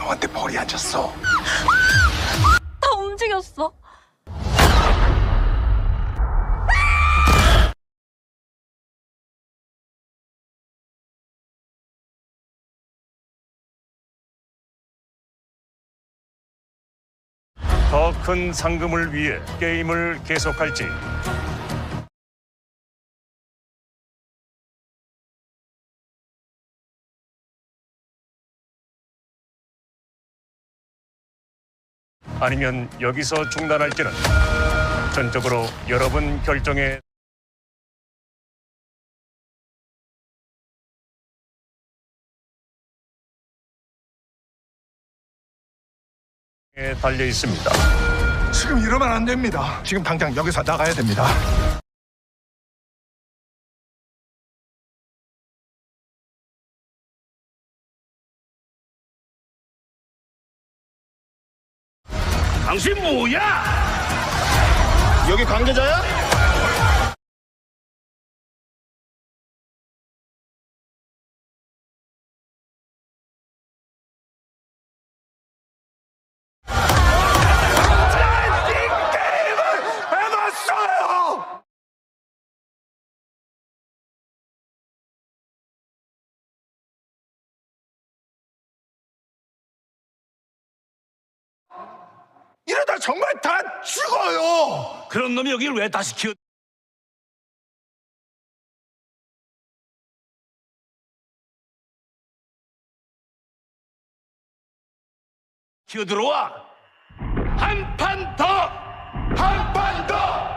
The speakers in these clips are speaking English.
형한테 벌이 안 졌어. 다 움직였어. 더 큰 상금을 위해 게임을 계속할지 아니면 여기서 중단할지는 전적으로 여러분 결정에 달려 있습니다. 지금 이러면 안 됩니다. 지금 당장 여기서 나가야 됩니다. 당신 뭐야? 여기 관계자야? 해봤어요! 이러다 정말 다 죽어요! 그런 놈이 여길 왜 다시 기어 들어와. 한 판 더! 한 판 더!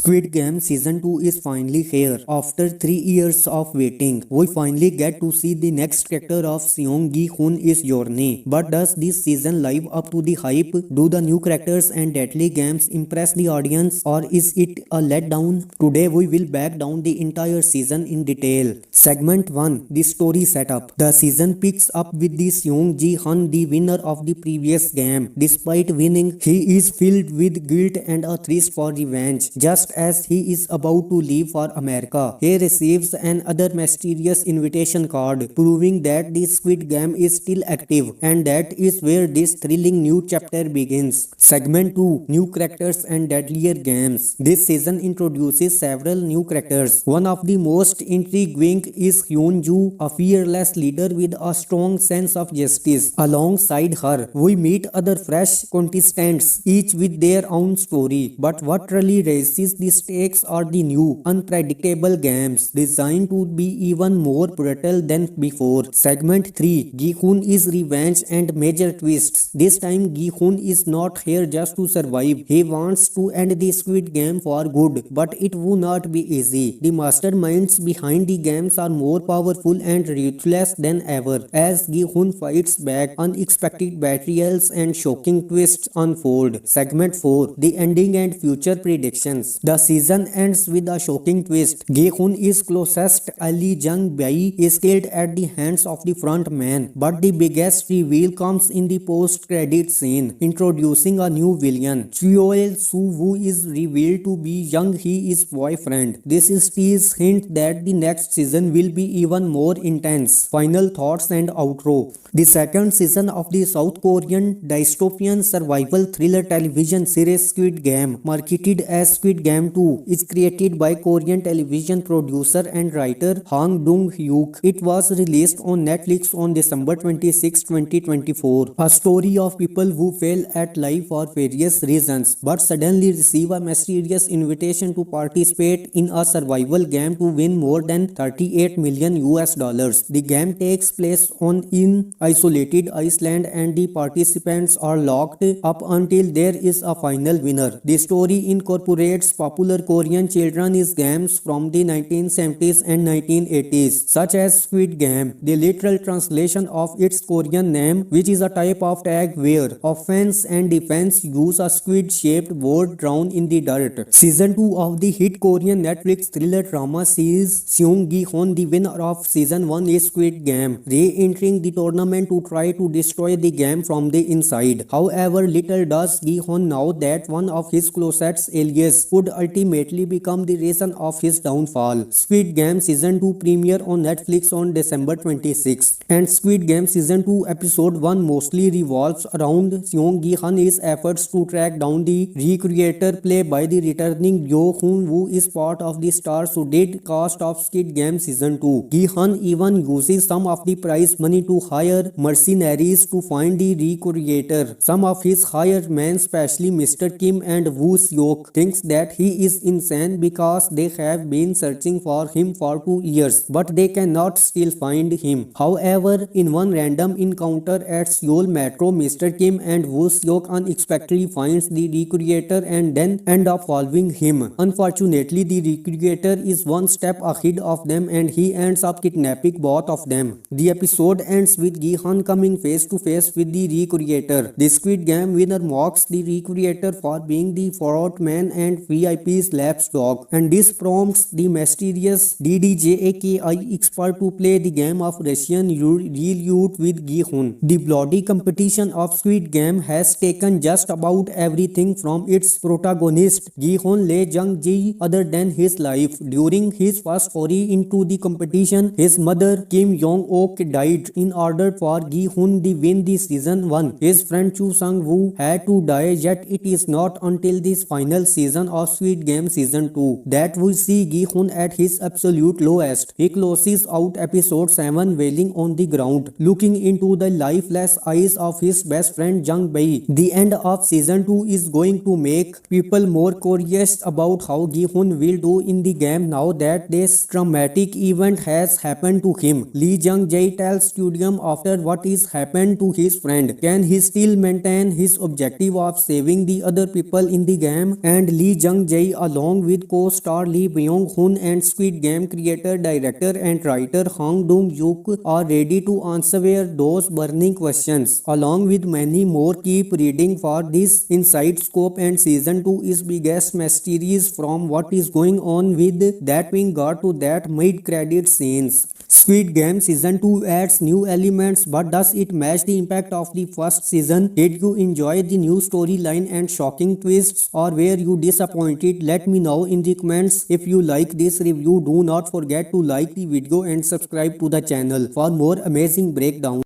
Squid Game Season 2 is finally here. After 3 years of waiting, we finally get to see the next character of Seong Gi-hoon's journey. But does this season live up to the hype? Do the new characters and deadly games impress the audience, or is it a letdown? Today we will break down the entire season in detail. Segment 1. The story setup. The season picks up with the Seong Gi-hoon, the winner of the previous game. Despite winning, he is filled with guilt and a thirst for revenge. Just as he is about to leave for America, he receives another mysterious invitation card proving that the Squid Game is still active, and that is where this thrilling new chapter begins. Segment 2. New characters and deadlier games. This season introduces several new characters. One of the most intriguing is Jung Jae, a fearless leader with a strong sense of justice. Alongside her, we meet other fresh contestants, each with their own story. But what really raises the stakes are the new, unpredictable games designed to be even more brutal than before. Segment 3. Gi-hoon is revenge and major twists. This time Gi-hoon is not here just to survive. He wants to end the Squid Game for good, but it will not be easy. The masterminds behind the games are more powerful and ruthless than ever. As Gi-hoon fights back, unexpected betrayals and shocking twists unfold. Segment 4. The ending and future predictions. The season ends with a shocking twist. Gi-hoon is closest ally Jung Jae is killed at the hands of the front man. But the biggest reveal comes in the post-credit scene, introducing a new villain. Cheol Soo-woo is revealed to be Jung Hee-is boyfriend. This is tease hint that the next season will be even more intense. Final thoughts and outro. The second season of the South Korean dystopian survival thriller television series Squid Game, marketed as Squid Game 2 is created by Korean television producer and writer Jung Jae. It was released on Netflix on December 26, 2024. A story of people who fail at life for various reasons but suddenly receive a mysterious invitation to participate in a survival game to win more than 38 million US dollars. The game takes place on an isolated island and the participants are locked up until there is a final winner. The story incorporates popular Korean children's games from the 1970s and 1980s, such as Squid Game. The literal translation of its Korean name, which is a type of tag where offense and defense use a squid-shaped board drawn in the dirt. Season 2 of the hit Korean Netflix thriller drama series Seong Gi-hoon, the winner of Season 1 is Squid Game, re-entering the tournament to try to destroy the game from the inside. However, little does Gi-hoon know that one of his closest allies would ultimately become the reason of his downfall. Squid Game Season 2 premiere on Netflix on December 26, and Squid Game Season 2 Episode 1 mostly revolves around Seong Gi-hoon's efforts to track down the recreator played by the returning Yoo-hoon, who is part of the star-studded cast of Squid Game Season 2. Gi-hoon even uses some of the prize money to hire mercenaries to find the recreator. Some of his hired men, especially Mr. Kim and Woo Seok, thinks that he is insane because they have been searching for him for 2 years, but they cannot still find him. However, in one random encounter at Seoul Metro, Mr. Kim and Woo Seok unexpectedly finds the recreator and then end up following him. Unfortunately, the recreator is one step ahead of them and he ends up kidnapping both of them. The episode ends with Gi-hoon coming face to face with the recreator. The Squid Game winner mocks the recreator for being the fraud man and VIP's lapdog, and this prompts the mysterious DDJAKI expert to play the game of Russian roulette with Gi-hoon. The bloody competition of Squid Game has taken just about everything from its protagonist Gi-hoon Lee Jung Jae other than his life. During his first foray into the competition, his mother Kim Yong-ok died. In order for Gi-hoon to win the season 1, his friend Chu Sang-woo had to die, yet it is not until this final season of Squid Game Season 2 that we see Gi-hoon at his absolute lowest. He closes out episode 7 wailing on the ground, looking into the lifeless eyes of his best friend Jung Jae. The end of season 2 is going to make people more curious about how Gi-hoon will do in the game now that this traumatic event has happened to him. Lee Jung Jae tells Studium after what is happened to his friend, can he still maintain his objective of saving the other people in the game? And Lee Jung Jae, along with co-star Lee Byung-hun and Squid Game creator, director and writer Hong Dong-yuk, are ready to answer those burning questions. Along with many more, keep reading for this inside scope, and season 2 is biggest mysteries from what is going on with that being got to that mid-credit scenes. Squid Game Season 2 adds new elements, but does it match the impact of the first season? Did you enjoy the new storyline and shocking twists, or were you disappointed? Let me know in the comments. If you like this review, do not forget to like the video and subscribe to the channel for more amazing breakdowns.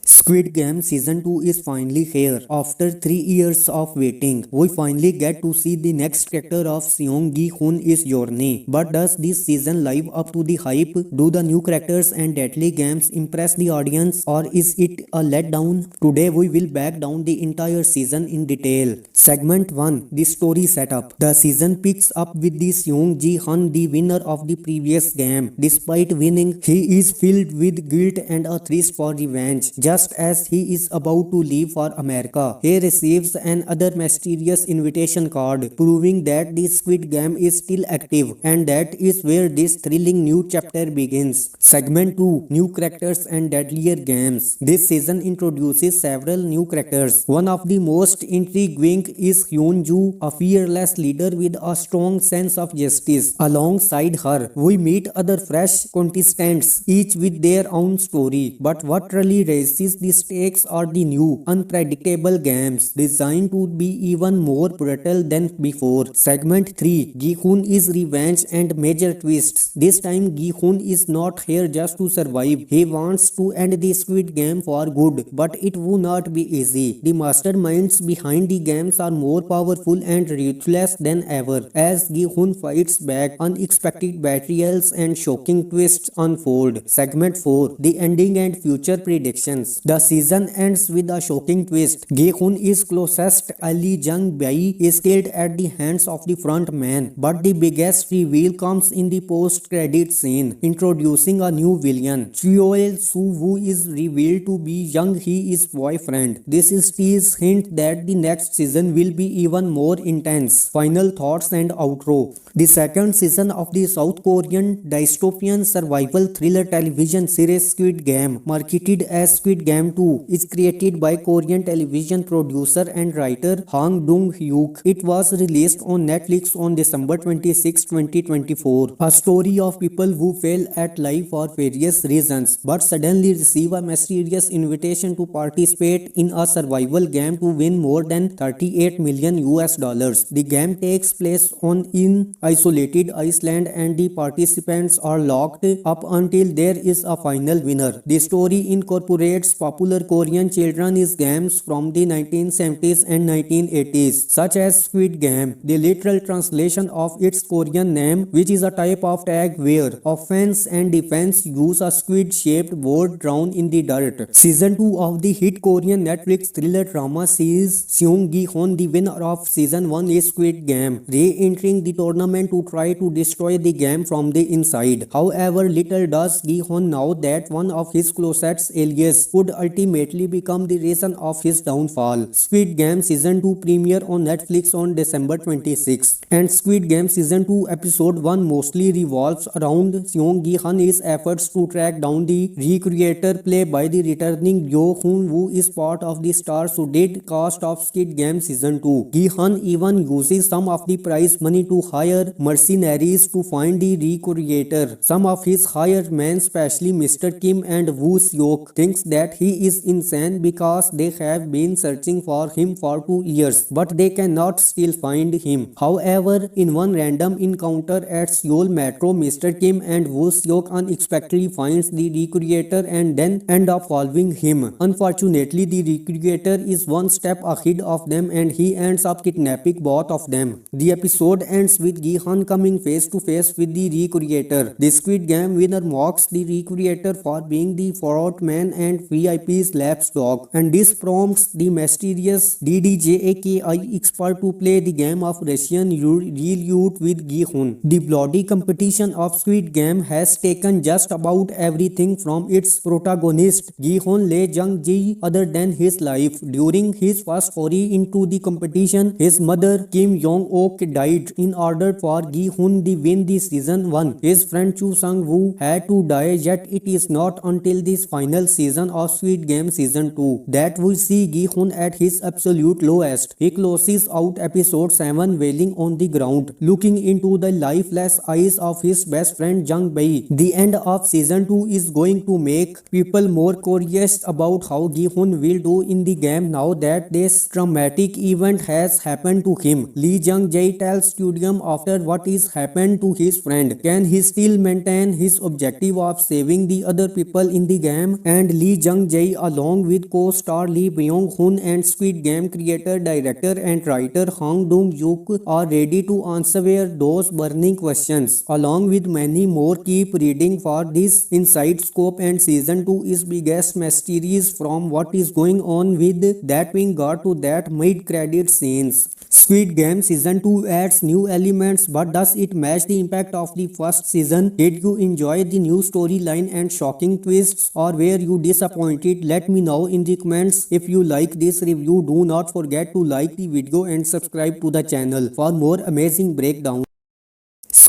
Squid Game Season 2 is finally here. After 3 years of waiting, we finally get to see the next chapter of Seong Gi-hoon's journey. But does this season live up to the hype? Do the new characters and deadly games impress the audience, or is it a letdown? Today we will break down the entire season in detail. Segment 1. The story setup. The season picks up with the Seong Gi-hoon, the winner of the previous game. Despite winning, he is filled with guilt and a thirst for revenge. Just as he is about to leave for America, he receives another mysterious invitation card proving that the Squid Game is still active, and that is where this thrilling new chapter begins. Segment 2. New characters and deadlier games. This season introduces several new characters. One of the most intriguing is Hyun-joo, a fearless leader with a strong sense of justice. Alongside her, we meet other fresh contestants, each with their own story. But what really raises the stakes are the new, unpredictable games designed to be even more brutal than before. Segment 3, Gi-hun is revenge and major twists. This time Gi-hun is not here just to survive. He wants to end the Squid Game for good, but it will not be easy. The masterminds behind the games are more powerful and ruthless than ever. As Gi-hun fights back, unexpected betrayals and shocking twists unfold. Segment 4, The Ending and Future Predictions. The season ends with a shocking twist. Gi-hun is closest ally Jung Jae is killed at the hands of the front man, but the biggest reveal comes in the post-credit scene, introducing a new villain. Cheol Soo-woo is revealed to be Jung Hee-is boyfriend. This is tease hint that the next season will be even more intense. Final thoughts and outro. The second season of the South Korean dystopian survival thriller television series Squid Game, marketed as Squid Game 2, is created by Korean television producer and writer Kang Dong-hyuk. It was released on Netflix on December 26, 2024. A story of people who fail at life for various reasons but suddenly receive a mysterious invitation to participate in a survival game to win more than 38 million US dollars. The game takes place on in isolated Iceland and the participants are locked up until there is a final winner. The story incorporates popular Korean children's games from the 1970s and 1980s, such as Squid Game, the literal translation of its Korean name, which is a type of tag where offense and defense use a squid-shaped board drawn in the dirt. Season 2 of the hit Korean Netflix thriller drama series Seong Gi-hun, the winner of Season 1 is Squid Game, re-entering the tournament to try to destroy the game from the inside. However, little does Gi-hun know that one of his closest allies could ultimately become the reason of his downfall. Squid Game Season 2 premiere on Netflix on December 26, and Squid Game Season 2 Episode 1 mostly revolves around Seong Gi-hun's efforts to track down the recreator played by the returning Yo-hun, who is part of the star-studded cast of Squid Game Season 2. Gi-hun even uses some of the prize money to hire mercenaries to find the recreator. Some of his hired men, especially Mr. Kim and Woo Seok, thinks that he is insane because they have been searching for him for 2 years, but they cannot still find him. However, in one random encounter at Seoul Metro, Mr. Kim and Woo Seok unexpectedly finds the recreator and then end up following him. Unfortunately, the recreator is one step ahead of them and he ends up kidnapping both of them. The episode ends with Gi-hun coming face to face with the recreator. The Squid Game winner mocks the recreator for being the fraud man and VIP's lapdog, and this prompts the mysterious DDJAKI expert to play the game of Russian roulette with Gi-hun. The bloody competition of Squid Game has taken just about everything from its protagonist Gi-hun Lee Jung Jae other than his life. During his first foray into the competition, his mother Kim Yong-ok died. In order for Gi-hun to win the season 1, his friend Chu Sang-woo had to die, yet it is not until this final season of Squid Game Season 2 that we see Gi-hun at his absolute lowest. He closes out episode 7 wailing on the ground, looking into the lifeless eyes of his best friend Jung Jae. The end of season 2 is going to make people more curious about how Gi-hun will do in the game now that this dramatic event has happened to him. Lee Jung Jae tells Studium after what is happened to his friend, can he still maintain his objective of saving the other people in the game? And Lee Jung Jae, along with co-star Lee Byung-hun and Squid Game creator, director and writer Kang Dong-hyuk, are ready to answer those burning questions. Along with many more, keep reading for this inside scope, and season 2 is biggest mysteries from what is going on with that being got to that mid-credit scenes. Squid Game Season 2 adds new elements, but does it match the impact of the first season? Did you enjoy the new storyline and shocking twists, or were you disappointed? Let me know in the comments. If you like this review, do not forget to like the video and subscribe to the channel for more amazing breakdowns.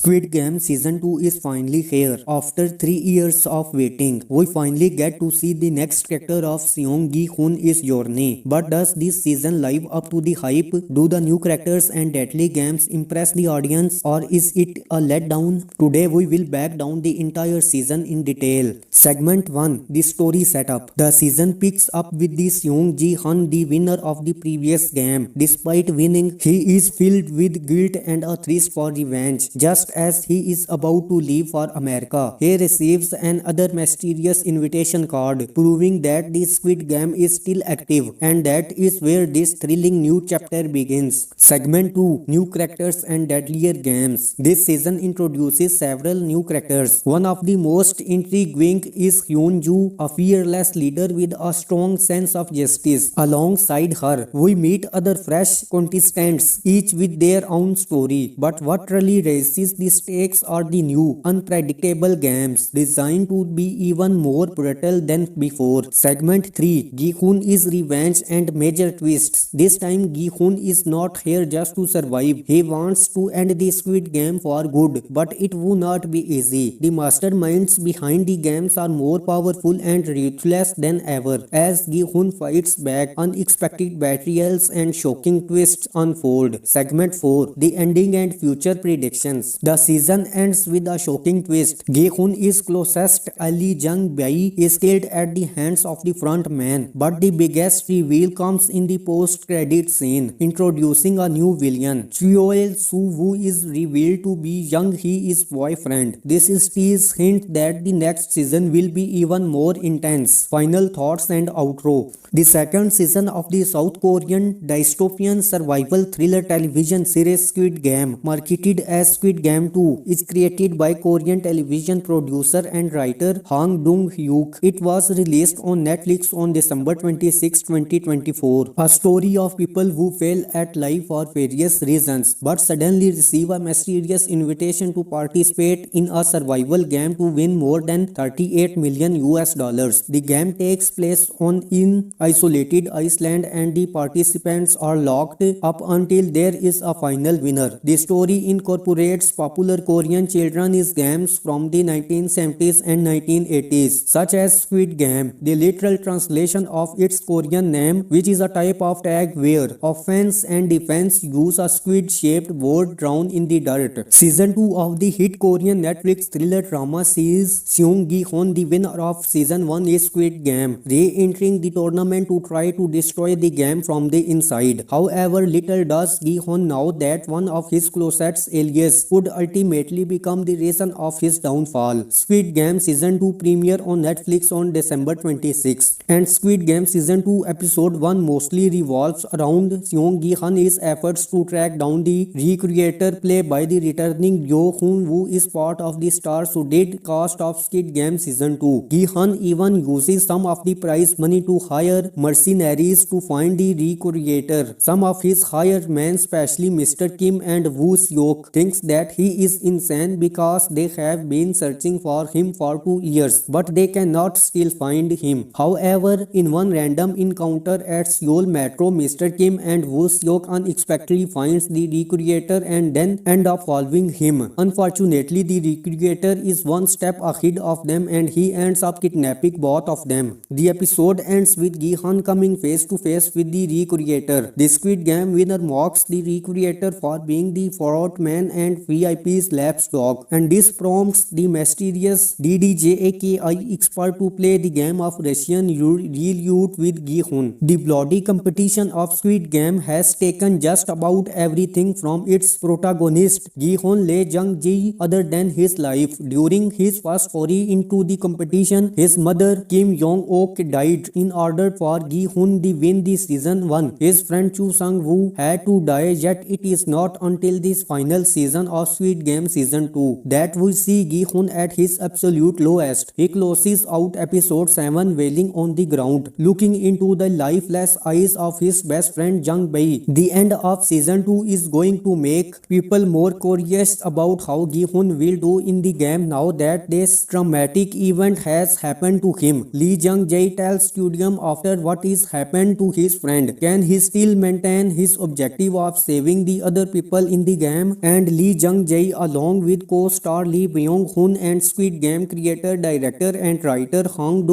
Squid Game Season 2 is finally here. After 3 years of waiting, we finally get to see the next chapter of Seong Gi-hoon's journey. But does this season live up to the hype? Do the new characters and deadly games impress the audience, or is it a letdown? Today we will break down the entire season in detail. Segment 1, the story setup. The season picks up with the Seong Gi-hoon, the winner of the previous game. Despite winning, he is filled with guilt and a thirst for revenge. Just as he is about to leave for America, he receives another mysterious invitation card proving that the Squid Game is still active, and that is where this thrilling new chapter begins. Segment 2, New Characters and Deadlier Games. This season introduces several new characters. One of the most intriguing is Jung Jae, a fearless leader with a strong sense of justice. Alongside her, we meet other fresh contestants, each with their own story. But what really raises the stakes are the new, unpredictable games designed to be even more brutal than before. Segment 3, Gi-hoon is revenge and major twists. This time Gi-hoon is not here just to survive. He wants to end the Squid Game for good, but it will not be easy. The masterminds behind the games are more powerful and ruthless than ever. As Gi-hoon fights back, unexpected betrayals and shocking twists unfold. Segment 4, the ending and future predictions. The season ends with a shocking twist. Gi-hoon is closest ally Jung Jae is killed at the hands of the front man. But the biggest reveal comes in the post-credit scene, introducing a new villain. Cheol Soo-woo is revealed to be Jung Hee-is boyfriend. This is tease hint that the next season will be even more intense. Final thoughts and outro. The second season of the South Korean dystopian survival thriller television series Squid Game, marketed as Squid Game 2, is created by Korean television producer and writer Kang Dong-hyuk. It was released on Netflix on December 26, 2024. A story of people who fail at life for various reasons but suddenly receive a mysterious invitation to participate in a survival game to win more than 38 million US dollars. The game takes place on in isolated Iceland, and the participants are locked up until there is a final winner. The story incorporates popular Korean children's games from the 1970s and 1980s, such as Squid Game, the literal translation of its Korean name, which is a type of tag where offense and defense use a squid-shaped board drawn in the dirt. Season 2 of the hit Korean Netflix thriller drama series Seong Gi-hoon, the winner of Season 1 is Squid Game, re-entering the tournament to try to destroy the game from the inside. However, little does Gi-hoon know that one of his closest allies could ultimately become the reason of his downfall. Squid Game Season 2 premiere on Netflix on December 26, and Squid Game Season 2 Episode 1 mostly revolves around Seong Gi-hoon's efforts to track down the recreator played by the returning Yo Hoon, who is part of the star-studded cast of Squid Game Season 2. Gi-hoon even uses some of the prize money to hire mercenaries to find the recreator. Some of his hired men, especially Mr. Kim and Woo Seok, thinks that he is insane because they have been searching for him for 2 years, but they cannot still find him. However, in one random encounter at Seoul Metro, Mr. Kim and Woo Seok unexpectedly finds the recreator and then end up following him. Unfortunately, the recreator is one step ahead of them and he ends up kidnapping both of them. The episode ends with Gi-hoon coming face to face with the recreator. The Squid Game winner mocks the recreator for being the fraud man and VIP's lapdog, and this prompts the mysterious DDJAKI expert to play the game of Russian roulette with Gi-hoon. The bloody competition of Squid Game has taken just about everything from its protagonist Gi-hoon Lee Jung Jae other than his life. During his first foray into the competition, his mother Kim Jong-ok died. In order for Gi-hoon to win the season 1, his friend Chu Sang-woo had to die, yet it is not until this final season of Squid Game Season 2 that we see Gi-hoon at his absolute lowest. He closes out episode 7 wailing on the ground, looking into the lifeless eyes of his best friend Jung Jae. The end of season 2 is going to make people more curious about how Gi-hoon will do in the game now that this traumatic event has happened to him. Lee Jung Jae tells Studium after what is happened to his friend, can he still maintain his objective of saving the other people in the game? And Lee Jung Jae Jae along with co-star Lee Byung-hun and Squid Game creator, director and writer Kang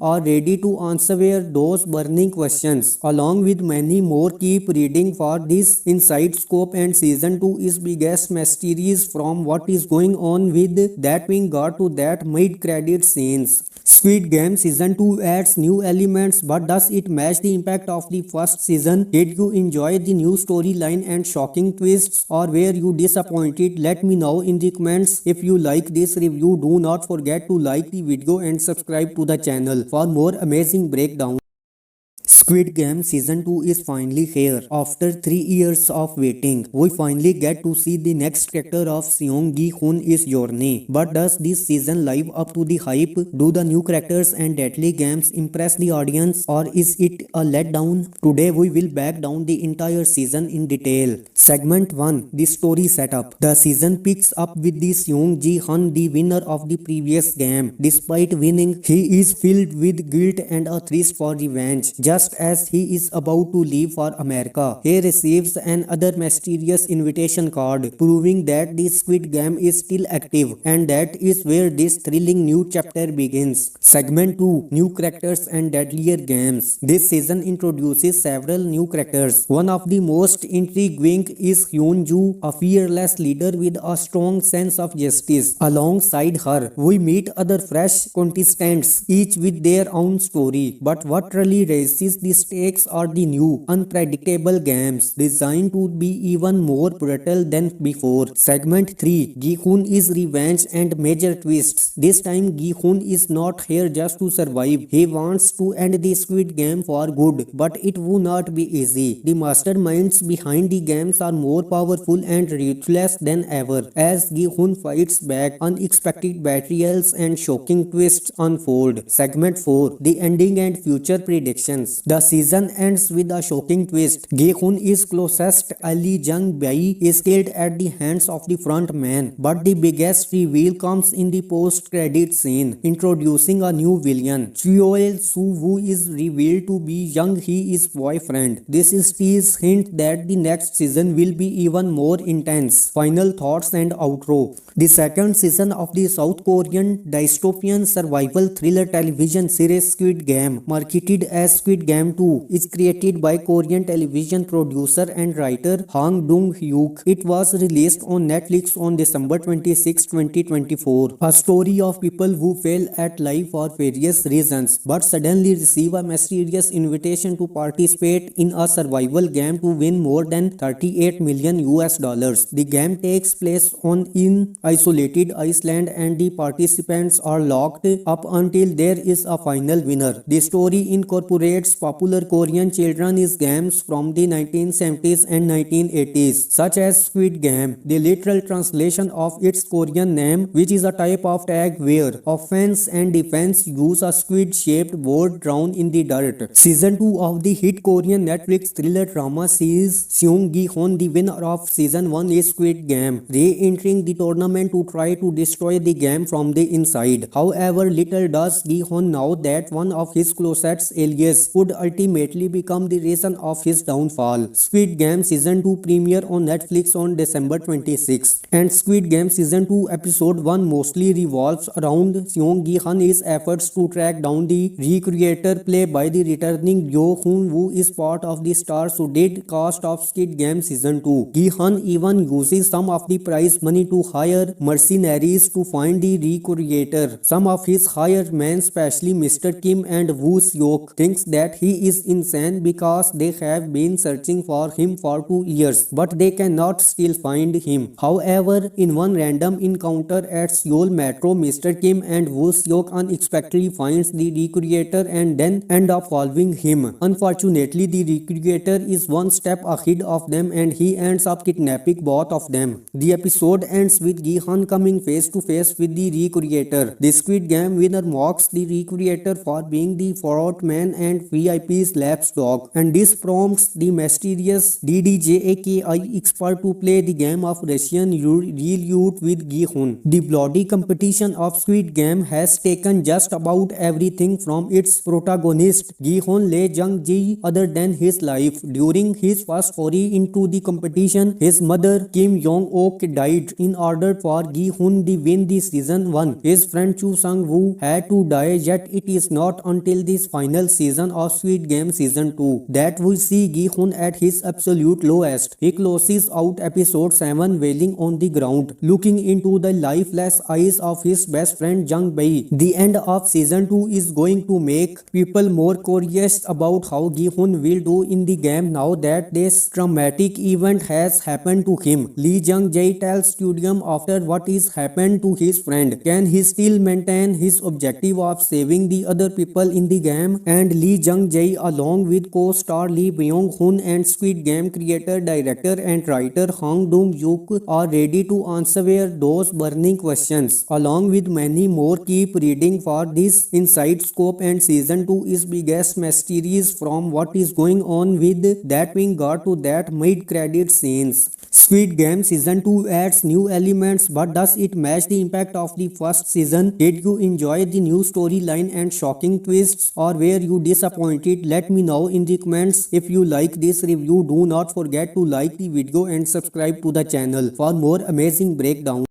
are ready to answer those burning questions. Along with many more, keep reading for this inside scope, and season 2 is biggest mysteries from what is going on with that wing got to that mid-credit scenes. Squid Game Season 2 adds new elements, but does it match the impact of the first season? Did you enjoy the new storyline and shocking twists, or were you disappointed? Let me know in the comments. If you like this review, do not forget to like the video and subscribe to the channel for more amazing breakdowns. Squid Game Season 2 is finally here. After 3 years of waiting, we finally get to see the next chapter of Seong Gi-hoon's journey. But does this season live up to the hype? Do the new characters and deadly games impress the audience, or is it a letdown? Today we will break down the entire season in detail. Segment 1. The story setup. The season picks up with the Seong Gi-hoon, the winner of the previous game. Despite winning, he is filled with guilt and a thirst for revenge. Just as he is about to leave for America, he receives another mysterious invitation card proving that the Squid Game is still active, and that is where this thrilling new chapter begins. Segment 2. New characters and deadlier games. This season introduces several new characters. One of the most intriguing is Jung Jae, a fearless leader with a strong sense of justice. Alongside her, we meet other fresh contestants, each with their own story. But what really raises the stakes are the new, unpredictable games designed to be even more brutal than before. Segment 3. Gi-hoon is revenge and major twists. This time Gi-hoon is not here just to survive. He wants to end the Squid Game for good, but it will not be easy. The masterminds behind the games are more powerful and ruthless than ever. As Gi-hoon fights back, unexpected betrayals and shocking twists unfold. Segment 4. The ending and future predictions. The season ends with a shocking twist. Gi-hoon is closest ally Jung Jae is killed at the hands of the front man, but the biggest reveal comes in the post-credit scene, introducing a new villain. Cheol Soo-woo is revealed to be Jung Hee-is boyfriend. This is tease hint that the next season will be even more intense. Final thoughts and outro. The second season of the South Korean dystopian survival thriller television series Squid Game, marketed as Squid Game 2, is created by Korean television producer and writer Kang Dong-hyuk. It was released on Netflix on December 26, 2024. A story of people who fail at life for various reasons, but suddenly receive a mysterious invitation to participate in a survival game to win more than 38 million US dollars. The game takes place on an isolated island, and the participants are locked up until there is a final winner. The story incorporates popular Korean children's games from the 1970s and 1980s, such as Squid Game, the literal translation of its Korean name, which is a type of tag where offense and defense use a squid-shaped board drawn in the dirt. Season 2 of the hit Korean Netflix thriller drama series Seong Gi-hoon, the winner of Season 1 is Squid Game, re-entering the tournament to try to destroy the game from the inside. However, little does Gi-hoon know that one of his closest allies would ultimately become the reason of his downfall. Squid Game Season 2 premiere on Netflix on December 26, and Squid Game Season 2 Episode 1 mostly revolves around Seong Gi-hoon's efforts to track down the recreator played by the returning Yoo-hoon, who is part of the star-studded cast of Squid Game Season 2. Gi-hoon even uses some of the prize money to hire mercenaries to find the recreator. Some of his hired men, especially Mr. Kim and Woo Seok, thinks that he is insane because they have been searching for him for 2 years, but they cannot still find him. However, in one random encounter at Seoul Metro, Mr. Kim and Woo Seok unexpectedly finds the recreator and then end up following him. Unfortunately, the recreator is one step ahead of them, and he ends up kidnapping both of them. The episode ends with Gi-hoon coming face to face with the recreator. The Squid Game winner mocks the recreator for being the fraud man, and we VIP's lapdog, and this prompts the mysterious DDJAKI expert to play the game of Russian roulette with Gi-hun. The bloody competition of Squid Game has taken just about everything from its protagonist Gi-hun Lee Jung Jae other than his life. During his first foray into the competition, his mother Kim Yong-ok died in order for Gi-hun to win the season 1. His friend Chu Sang-woo had to die, yet it is not until this final season of Squid Game season 2 that we see Gi-hun at his absolute lowest. He closes out episode 7 wailing on the ground, looking into the lifeless eyes of his best friend Jung Jae. The end of season 2 is going to make people more curious about how Gi-hun will do in the game now that this traumatic event has happened to him. Lee Jung Jae tells Studium after what is happened to his friend, can he still maintain his objective of saving the other people in the game? And Lee Jung Jae along with co-star Lee Byung-hun and Squid Game creator, director and writer Hong Dong-yuk are ready to answer those burning questions. Along with many more, keep reading for this inside scope, and season 2 is biggest mysteries from what is going on with that being got to that mid-credit scenes. Squid Game season 2 adds new elements, but does it match the impact of the first season? Did you enjoy the new storyline and shocking twists, or were you disappointed? Let me know in the comments. If you like this review, do not forget to like the video and subscribe to the channel for more amazing breakdowns.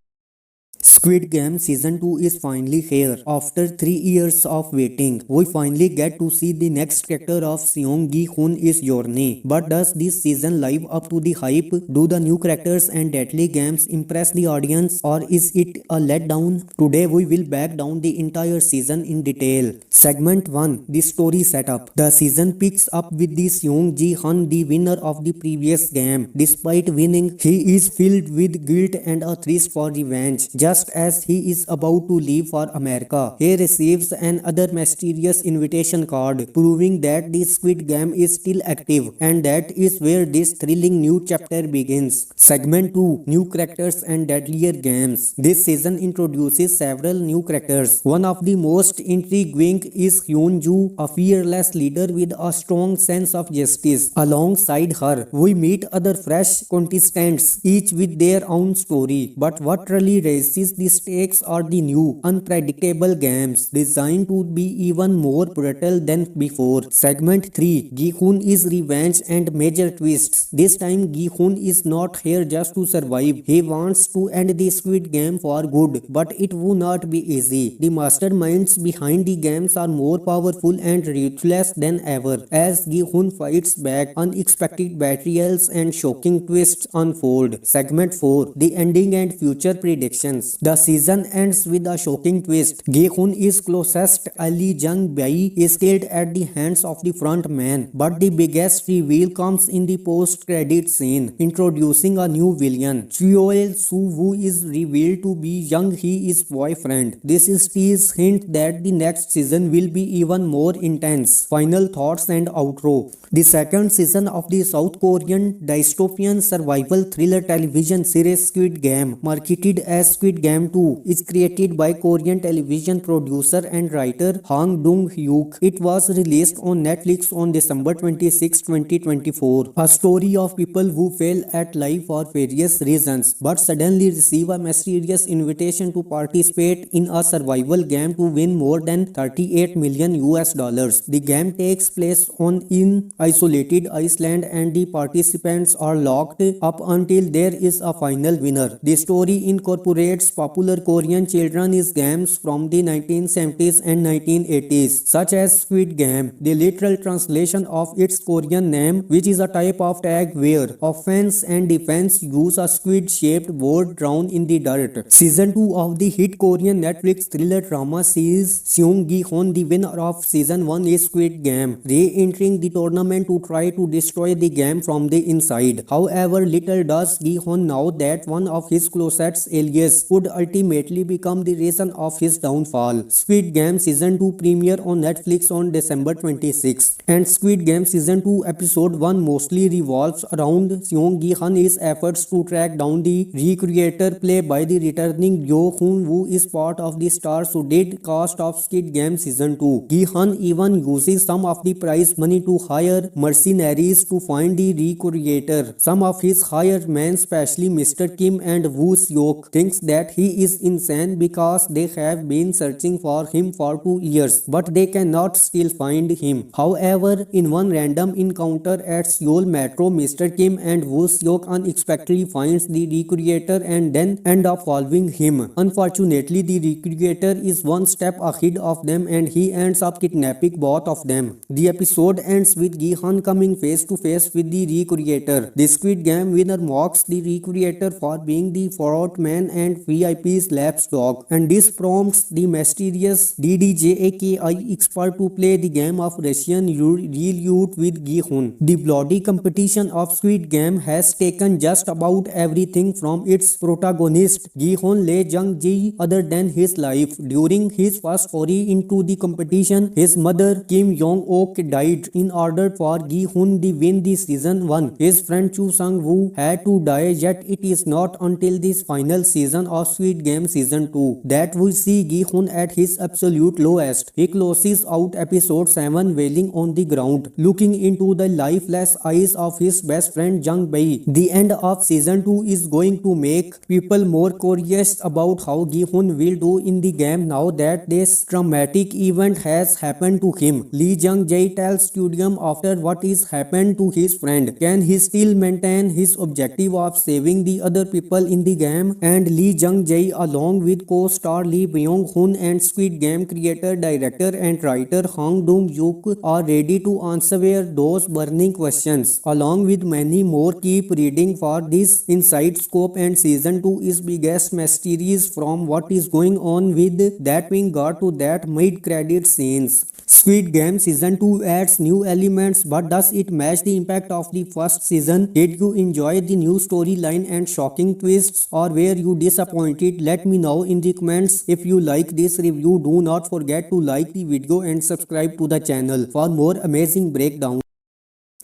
Squid Game Season 2 is finally here. After 3 years of waiting, we finally get to see the next chapter of Seong Gi-hun's journey. But does this season live up to the hype? Do the new characters and deadly games impress the audience, or is it a letdown? Today we will break down the entire season in detail. Segment 1. The story setup. The season picks up with the Seong Gi-hun, the winner of the previous game. Despite winning, he is filled with guilt and a thirst for revenge. Just as he is about to leave for America, he receives another mysterious invitation card proving that the Squid Game is still active, and that is where this thrilling new chapter begins. Segment 2. New characters and deadlier games. This season introduces several new characters. One of the most intriguing is Hyun-joo, a fearless leader with a strong sense of justice. Alongside her, we meet other fresh contestants, each with their own story. But what really raises the stakes are the new, unpredictable games designed to be even more brutal than before. Segment 3. Gi-hun is revenge and major twists. This time Gi-hun is not here just to survive. He wants to end the Squid Game for good, but it will not be easy. The masterminds behind the games are more powerful and ruthless than ever. As Gi-hun fights back, unexpected betrayals and shocking twists unfold. Segment 4. The ending and future predictions. The season ends with a shocking twist. Gi-hun is closest ally Jung Jae is killed at the hands of the front man, but the biggest reveal comes in the post-credit scene, introducing a new villain. Cheol Soo-woo is revealed to be Jung Hee-is boyfriend. This is tease hint that the next season will be even more intense. Final thoughts and outro. The second season of the South Korean dystopian survival thriller television series Squid Game, marketed as Squid Game 2, is created by Korean television producer and writer Hong Dong-hyuk. It was released on Netflix on December 26, 2024. A story of people who fail at life for various reasons, but suddenly receive a mysterious invitation to participate in a survival game to win more than 38 million US dollars. The game takes place on in isolated Iceland, and the participants are locked up until there is a final winner. The story incorporates popular Korean children's games from the 1970s and 1980s, such as Squid Game, the literal translation of its Korean name, which is a type of tag where offense and defense use a squid-shaped board drawn in the dirt. Season 2 of the hit Korean Netflix thriller drama series Seong Gi-hun, the winner of Season 1 is Squid Game, re-entering the tournament to try to destroy the game from the inside. However, little does Gi-hun know that one of his closest allies could ultimately become the reason of his downfall. Squid Game Season 2 premiere on Netflix on December 26, and Squid Game Season 2 Episode 1 mostly revolves around Seong Gi-hun's efforts to track down the recreator played by the returning Yo Hoon, who is part of the star-studded cast of Squid Game Season 2. Gi-hun even uses some of the prize money to hire mercenaries to find the recreator. Some of his hired men, especially Mr. Kim and Woo Seok, thinks that he is insane because they have been searching for him for 2 years, but they cannot still find him. However, in one random encounter at Seoul Metro, Mr. Kim and Woo Seok unexpectedly finds the recreator and then end up following him. Unfortunately, the recreator is one step ahead of them and he ends up kidnapping both of them. The episode ends with Gi-hun coming face to face with the recreator. The Squid Game winner mocks the recreator for being the fraud man and VIP's lapdog, and this prompts the mysterious DDJAKI expert to play the game of Russian roulette with Gi-hun. The bloody competition of Squid Game has taken just about everything from its protagonist Gi-hun Lee Jung Jae other than his life. During his first foray into the competition, his mother Kim Yong-ok died. In order for Gi-hun to win the season 1, his friend Chu Sang-woo had to die, yet it is not until this final season of Squid Game Season 2 that we see Gi-hun at his absolute lowest. He closes out episode 7 wailing on the ground, looking into the lifeless eyes of his best friend Jung Jae. The end of season 2 is going to make people more curious about how Gi-hun will do in the game now that this traumatic event has happened to him. Lee Jung Jae tells Studium after what is happened to his friend, can he still maintain his objective of saving the other people in the game? And Lee Jung Jae, along with co-star Lee Byung-hun and Squid Game creator, director and writer Hong Dong-yuk, are ready to answer those burning questions. Along with many more, keep reading for this inside scope, and season 2 is biggest mysteries from what is going on with that being got to that mid-credit scenes. Squid Game Season 2 adds new elements, but does it match the impact of the first season? Did you enjoy the new storyline and shocking twists, or were you disappointed? Let me know in the comments. If you like this review, do not forget to like the video and subscribe to the channel for more amazing breakdowns.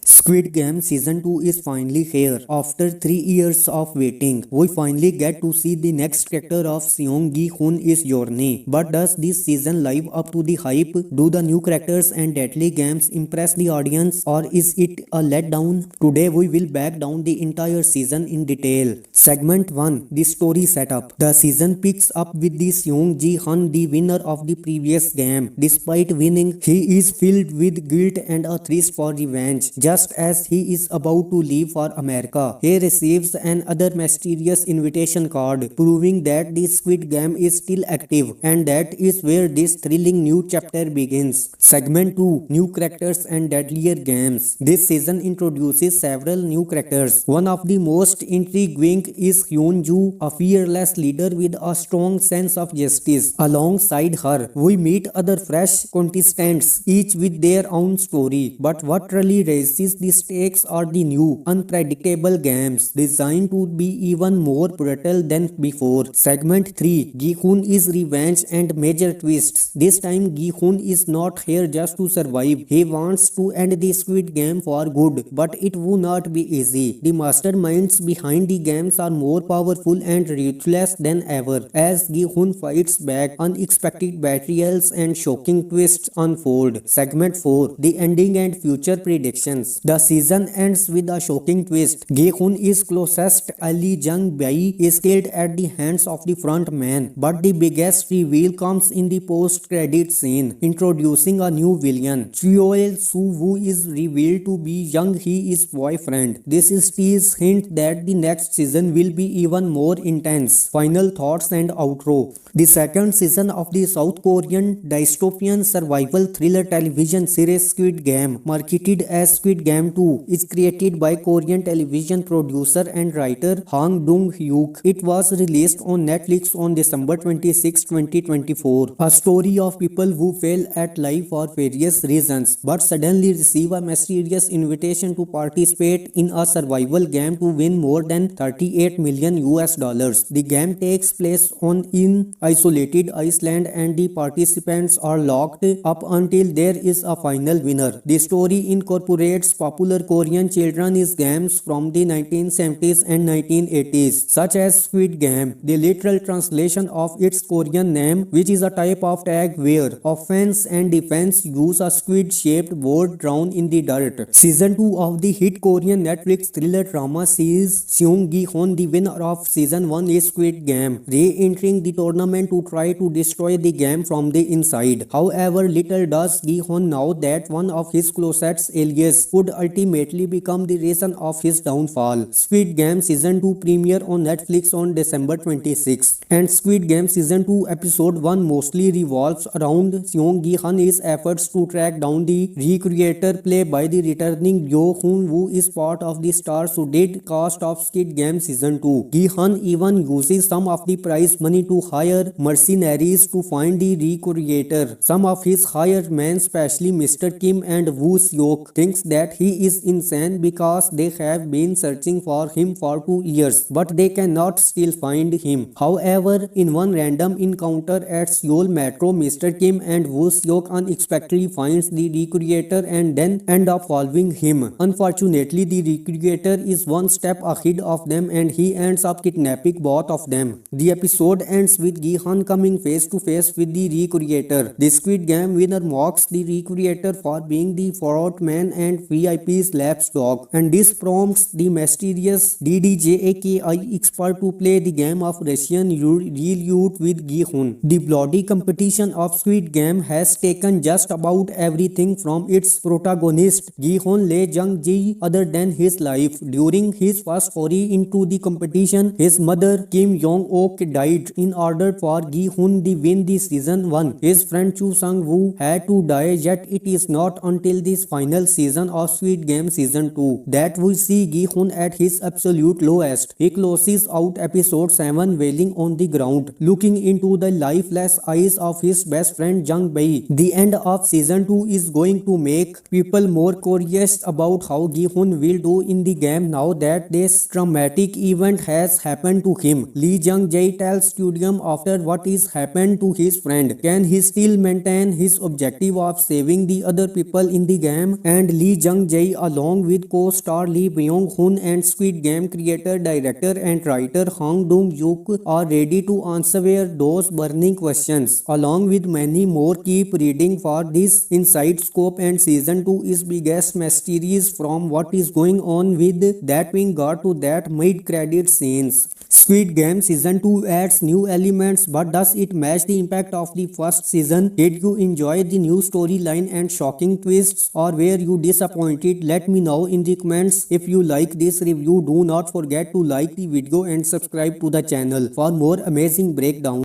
Squid Game Season 2 is finally here. After 3 years of waiting, we finally get to see the next chapter of Seong Gi-hun's journey. But does this season live up to the hype? Do the new characters and deadly games impress the audience, or is it a letdown? Today we will break down the entire season in detail. Segment 1. The story setup. The season picks up with the Seong Gi-hun, the winner of the previous game. Despite winning, he is filled with guilt and a thirst for revenge. Just as he is about to leave for America, he receives another mysterious invitation card proving that the Squid Game is still active, and that is where this thrilling new chapter begins. Segment 2. New characters and deadlier games. This season introduces several new characters. One of the most intriguing is Hyun-joo, a fearless leader with a strong sense of justice. Alongside her, we meet other fresh contestants, each with their own story. But what really raises the stakes are the new, unpredictable games designed to be even more brutal than before. Segment 3. Gi-hun is revenge and major twists. This time Gi-hun is not here just to survive. He wants to end the Squid Game for good, but it will not be easy. The masterminds behind the games are more powerful and ruthless than ever. As Gi-hun fights back, unexpected betrayals and shocking twists unfold. Segment 4. The ending and future predictions. The season ends with a shocking twist. Gi-hun is closest ally Jung Jae is killed at the hands of the front man, but the biggest reveal comes in the post-credit scene, introducing a new villain. Cheol Soo-woo is revealed to be Jung Hee-is boyfriend. This is tease hint that the next season will be even more intense. Final thoughts and outro. The second season of the South Korean dystopian survival thriller television series Squid Game, marketed as Squid Game Game 2 is created by Korean television producer and writer Jung Jae. It was released on Netflix on December 26, 2024. A story of people who fail at life for various reasons but suddenly receive a mysterious invitation to participate in a survival game to win more than 38 million US dollars. The game takes place on an isolated island and the participants are locked up until there is a final winner. The story incorporates popular Korean children's games from the 1970s and 1980s, such as Squid Game, the literal translation of its Korean name, which is a type of tag where offense and defense use a squid-shaped board drawn in the dirt. Season 2 of the hit Korean Netflix thriller drama series Seung Gi-hoon, the winner of Season 1 is Squid Game, re-entering the tournament to try to destroy the game from the inside. However, little does Gi-hoon know that one of his closest alias would ultimately become the reason of his downfall. Squid Game Season 2 premiere on Netflix on December 26, and Squid Game Season 2 Episode 1 mostly revolves around Seung Gi-hoon's efforts to track down the recreator played by the returning Yoo-hoon, who is part of the star-studded cast of Squid Game Season 2. Gi-hoon even uses some of the prize money to hire mercenaries to find the recreator. Some of his hired men, especially Mr. Kim and Woo Seok, thinks that he is insane because they have been searching for him for 2 years, but they cannot still find him. However, in one random encounter at Seoul Metro, Mr. Kim and Woo Seok unexpectedly finds the recreator and then end up following him. Unfortunately, the recreator is one step ahead of them and he ends up kidnapping both of them. The episode ends with Gi-hoon coming face to face with the recreator. The Squid Game winner mocks the recreator for being the fraud man and VIP's lapdog, and this prompts the mysterious DDJAKI expert to play the game of Russian roulette with Gi-hoon. The bloody competition of Squid Game has taken just about everything from its protagonist Gi-hoon Lee Jung Jae other than his life. During his first foray into the competition, his mother Kim Yong-ok died. In order for Gi-hoon to win the season 1, his friend Chu Sang-woo had to die, yet it is not until this final season of Squid Game Season 2 that we see Gi-hoon at his absolute lowest. He closes out episode 7 wailing on the ground, looking into the lifeless eyes of his best friend Jung Jae. The end of season 2 is going to make people more curious about how Gi-hoon will do in the game now that this traumatic event has happened to him. Lee Jung Jae tells Studium after what is happened to his friend, can he still maintain his objective of saving the other people in the game? And Lee Jung Jae, along with co-star Lee Byung-hun and Squid Game creator, director and writer Hong Dong-yuk, are ready to answer those burning questions. Along with many more, keep reading for this inside scope, and season 2 is biggest mysteries from what is going on with that being got to that mid-credit scenes. Squid Game Season 2 adds new elements, but does it match the impact of the first season? Did you enjoy the new storyline and shocking twists, or were you disappointed? Let me know in the comments. If you like this review, do not forget to like the video and subscribe to the channel for more amazing breakdowns.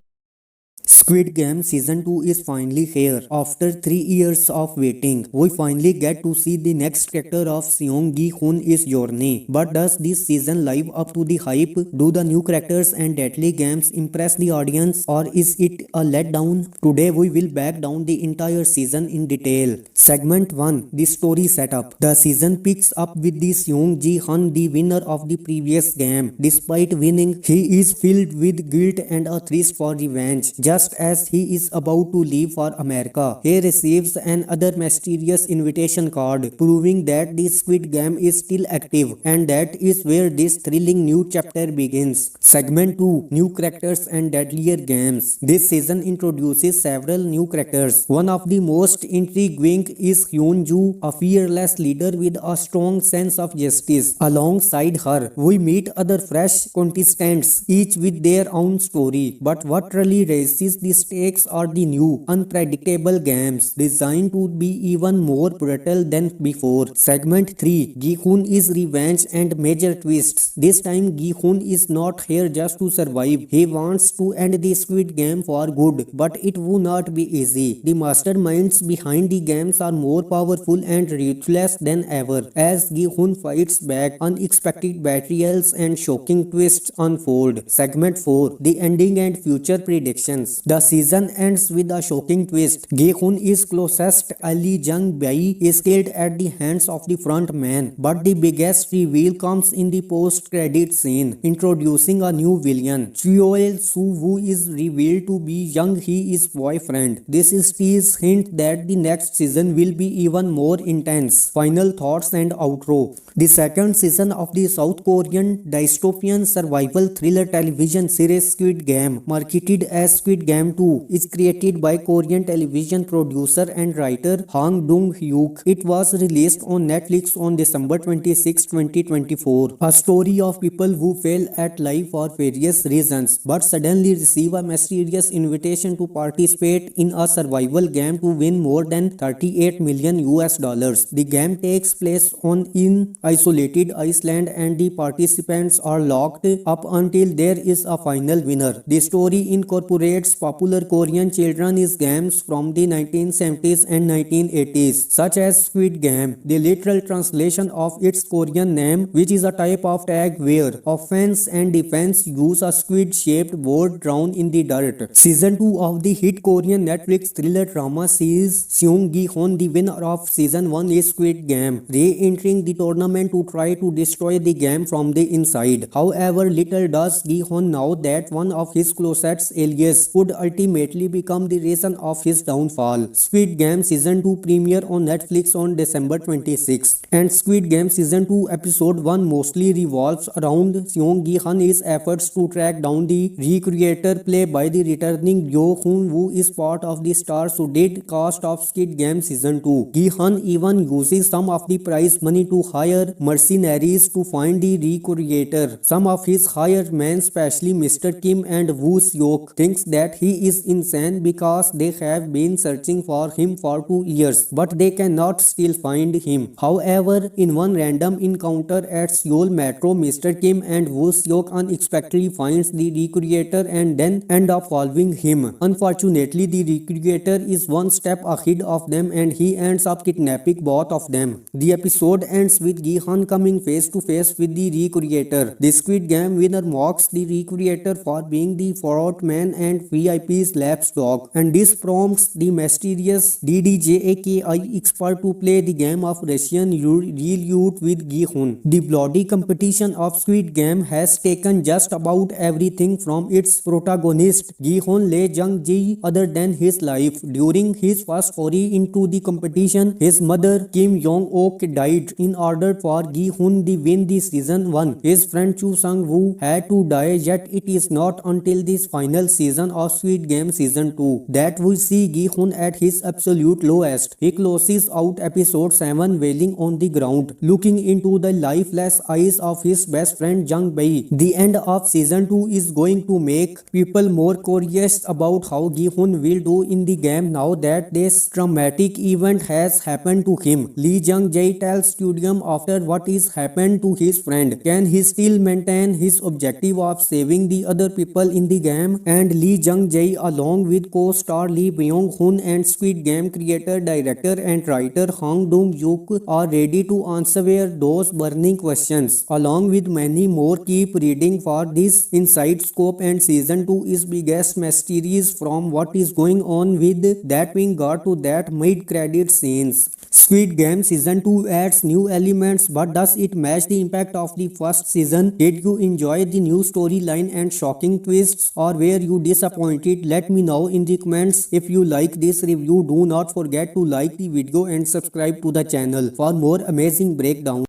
Squid Game Season 2 is finally here. After 3 years of waiting, we finally get to see the next chapter of Seung Gi-hoon's journey. But does this season live up to the hype? Do the new characters and deadly games impress the audience, or is it a letdown? Today we will break down the entire season in detail. Segment 1. The story setup. The season picks up with the Seung Gi-hoon, the winner of the previous game. Despite winning, he is filled with guilt and a thirst for revenge. Just as he is about to leave for America, he receives another mysterious invitation card proving that the Squid Game is still active, and that is where this thrilling new chapter begins. Segment 2. New characters and deadlier games. This season introduces several new characters. One of the most intriguing is Hyun-joo, a fearless leader with a strong sense of justice. Alongside her, we meet other fresh contestants, each with their own story. But what really raises the stakes are the new, unpredictable games designed to be even more brutal than before. Segment 3, Gi-hun is revenge and major twists. This time Gi-hun is not here just to survive. He wants to end the Squid Game for good, but it will not be easy. The masterminds behind the games are more powerful and ruthless than ever. As Gi-hun fights back, unexpected betrayals and shocking twists unfold. Segment 4, the ending and future predictions. The season ends with a shocking twist. Gi-hun is closest ally Jung Jae is killed at the hands of the front man, but the biggest reveal comes in the post-credit scene, introducing a new villain. Cheol Soo-woo is revealed to be Young Hee-is boyfriend. This is tease hint that the next season will be even more intense. Final thoughts and outro. The second season of the South Korean dystopian survival thriller television series Squid Game, marketed as Squid Game 2, is created by Korean television producer and writer Kang Dong-hyuk. It was released on Netflix on December 26, 2024. A story of people who fail at life for various reasons but suddenly receive a mysterious invitation to participate in a survival game to win more than 38 million US dollars. The game takes place on in isolated Iceland and the participants are locked up until there is a final winner. The story incorporates popular Korean children's games from the 1970s and 1980s, such as Squid Game, the literal translation of its Korean name, which is a type of tag where offense and defense use a squid-shaped board drawn in the dirt. Season 2 of the hit Korean Netflix thriller drama series Seung Gi-hun, the winner of Season 1 is Squid Game, re-entering the tournament to try to destroy the game from the inside. However, little does Gi-hun know that one of his closest allies could ultimately become the reason of his downfall. Squid Game Season 2 premiere on Netflix on December 26, and Squid Game Season 2 Episode 1 mostly revolves around Seung Gi-hun's efforts to track down the recreator played by the returning Yo-hun, who is part of the star-studded cast of Squid Game Season 2. Gi-hun even uses some of the prize money to hire mercenaries to find the recreator. Some of his hired men, especially Mr. Kim and Woo Seok, thinks that he is insane because they have been searching for him for 2 years, but they cannot still find him. However, in one random encounter at Seoul Metro, Mr. Kim and Woo Seok unexpectedly finds the recreator and then end up following him. Unfortunately, the recreator is one step ahead of them and he ends up kidnapping both of them. The episode ends with Gi-hun coming face to face with the recreator. The Squid Game winner mocks the recreator for being the fraud man and VIP's lapdog, and this prompts the mysterious DDJAKI expert to play the game of Russian roulette with Gi-hun. The bloody competition of Squid Game has taken just about everything from its protagonist Gi-hun Lee Jung Jae other than his life. During his first foray into the competition, his mother Kim Yong-ok died in order for Gi-hun to win the season 1. His friend Chu Sang-woo had to die, yet it is not until this final season of Squid Game Season 2 that we see Gi-hun at his absolute lowest. He closes out episode 7 wailing on the ground, looking into the lifeless eyes of his best friend Jung Jae. The end of season 2 is going to make people more curious about how Gi-hun will do in the game now that this traumatic event has happened to him. Lee Jung Jae tells Studium after what is happened to his friend, can he still maintain his objective of saving the other people in the game? And Lee Jung Jae, along with co-star Lee Byung-hun and Squid Game creator, director and writer Kang Dong-hyuk, are ready to answer those burning questions. Along with many more, keep reading for this inside scope, and season 2 is biggest mysteries from what is going on with that being got to that mid-credit scenes. Squid Game Season 2 adds new elements, but does it match the impact of the first season? Did you enjoy the new storyline and shocking twists, or were you disappointed? Let me know in the comments. If you like this review, do not forget to like the video and subscribe to the channel for more amazing breakdowns.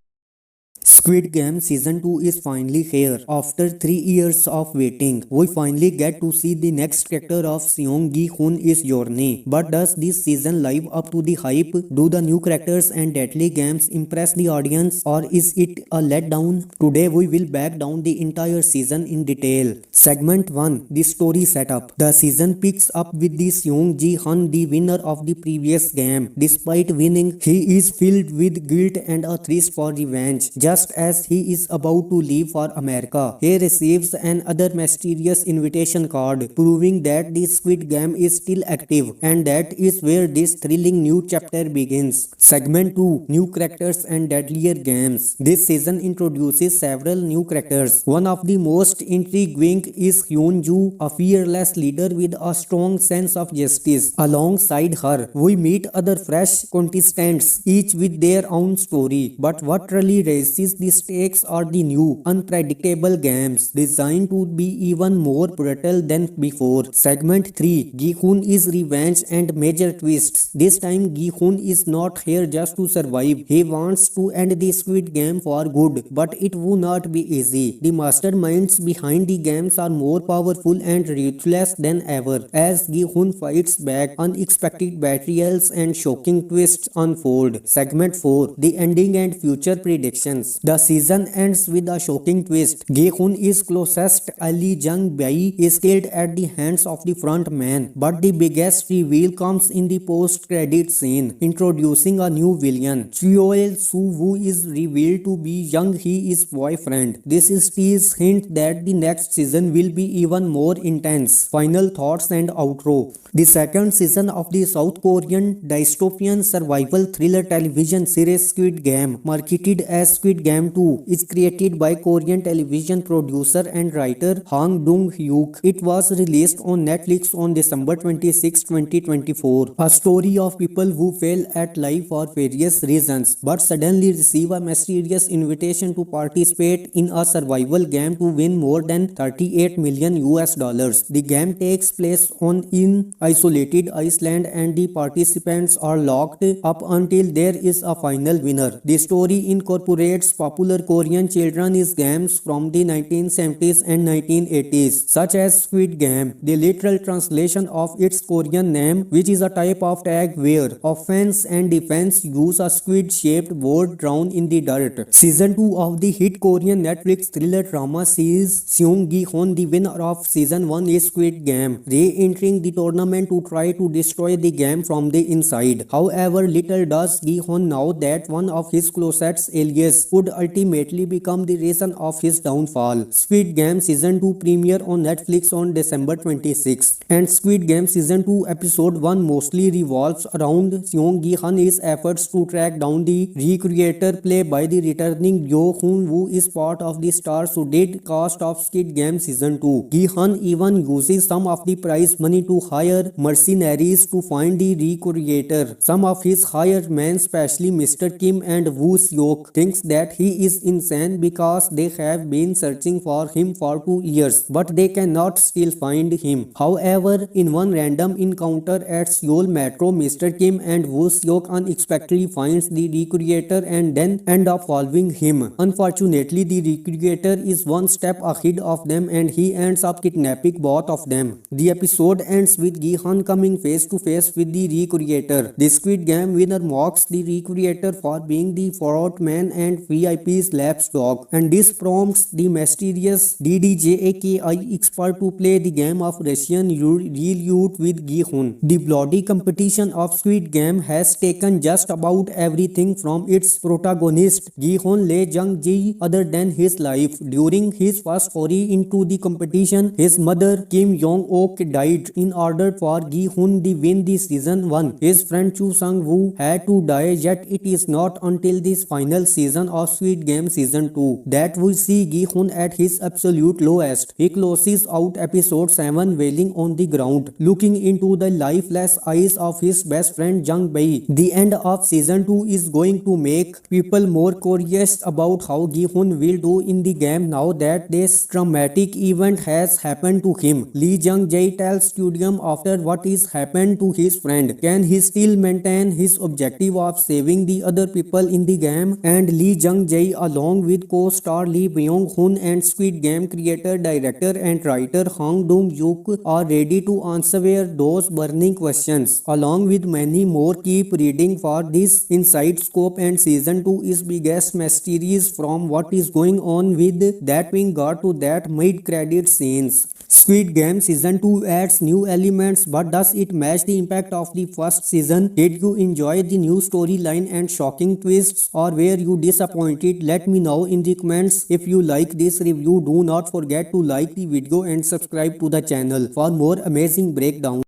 Squid Game Season 2 is finally here. After 3 years of waiting, we finally get to see the next chapter of Seong Gi-hoon's journey. But does this season live up to the hype? Do the new characters and deadly games impress the audience, or is it a letdown? Today we will break down the entire season in detail. Segment 1, the story setup. The season picks up with the Seong Gi-hoon, the winner of the previous game. Despite winning, he is filled with guilt and a thirst for revenge. Just as he is about to leave for America, he receives another mysterious invitation card proving that the Squid Game is still active, and that is where this thrilling new chapter begins. Segment 2, New Characters and Deadlier Games. This season introduces several new characters. One of the most intriguing is Jung Jae, a fearless leader with a strong sense of justice. Alongside her, we meet other fresh contestants, each with their own story. But what really raises the stakes are the new, unpredictable games, designed to be even more brutal than before. Segment 3, Gi-hoon is revenge and major twists. This time Gi-hoon is not here just to survive. He wants to end the Squid Game for good, but it will not be easy. The masterminds behind the games are more powerful and ruthless than ever. As Gi-hoon fights back, unexpected betrayals and shocking twists unfold. Segment 4, the ending and future predictions. The season ends with a shocking twist. Gi-hoon is closest ally Jung Jae is killed at the hands of the front man. But the biggest reveal comes in the post-credit scene, introducing a new villain. Neul, who is revealed to be Jung Jae's boyfriend. This is tease hint that the next season will be even more intense. Final thoughts and outro. The second season of the South Korean dystopian survival thriller television series Squid Game, marketed as Squid Game 2, is created by Korean television producer and writer Kang Hyuk. It was released on Netflix on December 26, 2024. A story of people who fail at life for various reasons, but suddenly receive a mysterious invitation to participate in a survival game to win more than 38 million US dollars. The game takes place on in isolated Iceland, and the participants are locked up until there is a final winner. The story incorporates popular Korean children's games from the 1970s and 1980s, such as Squid Game, the literal translation of its Korean name, which is a type of tag where offense and defense use a squid-shaped board drawn in the dirt. Season 2 of the hit Korean Netflix thriller drama series Seong Gi-hoon, the winner of Season 1 is Squid Game, re-entering the tournament to try to destroy the game from the inside. However, little does Gi-hoon know that one of his closest allies could ultimately become the reason of his downfall. Squid Game Season 2 premiere on Netflix on December 26, and Squid Game Season 2 Episode 1 mostly revolves around Seong Gi-hoon's efforts to track down the recreator played by the returning Yoo-hoon, who is part of the star-studded cast of Squid Game Season 2. Gi-hoon even uses some of the prize money to hire mercenaries to find the recreator. Some of his hired men, especially Mr. Kim and Woo Seok, thinks that he is insane because they have been searching for him for 2 years, but they cannot still find him. However, in one random encounter at Seoul Metro, Mr. Kim and Woo Seok unexpectedly finds the recreator and then end up following him. Unfortunately, the recreator is one step ahead of them, and he ends up kidnapping both of them. The episode ends with Gi-hoon coming face to face with the recreator. The Squid Game winner mocks the recreator for being the fraud man and VIP's lapdog, and this prompts the mysterious DDJAKI expert to play the game of Russian roulette with Gi-hoon. The bloody competition of Squid Game has taken just about everything from its protagonist Gi-hoon Lee Jung Jae other than his life. During his first foray into the competition, his mother Kim Yong-ok died. In order for Gi-hoon to win the season 1, his friend Chu Sang-woo had to die, yet it is not until this final season of Squid Game Season 2 that we see Gi-hoon at his absolute lowest. He closes out episode 7 wailing on the ground, looking into the lifeless eyes of his best friend Jung Jae. The end of season 2 is going to make people more curious about how Gi-hoon will do in the game now that this dramatic event has happened to him. Lee Jung Jae tells Studium after what is happened to his friend, can he still maintain his objective of saving the other people in the game? And Lee Jung Jae along with co-star Lee Byung-hun and Squid Game creator, director and writer Kang are ready to answer those burning questions. Along with many more, keep reading for this inside scope and season 2 is biggest mysteries from what is going on with that being got to that mid-credit scenes. Squid Game Season 2 adds new elements, but does it match the impact of the first season? Did you enjoy the new storyline and shocking twists, or were you disappointed? Let me know in the comments. If you like this review, do not forget to like the video and subscribe to the channel for more amazing breakdowns.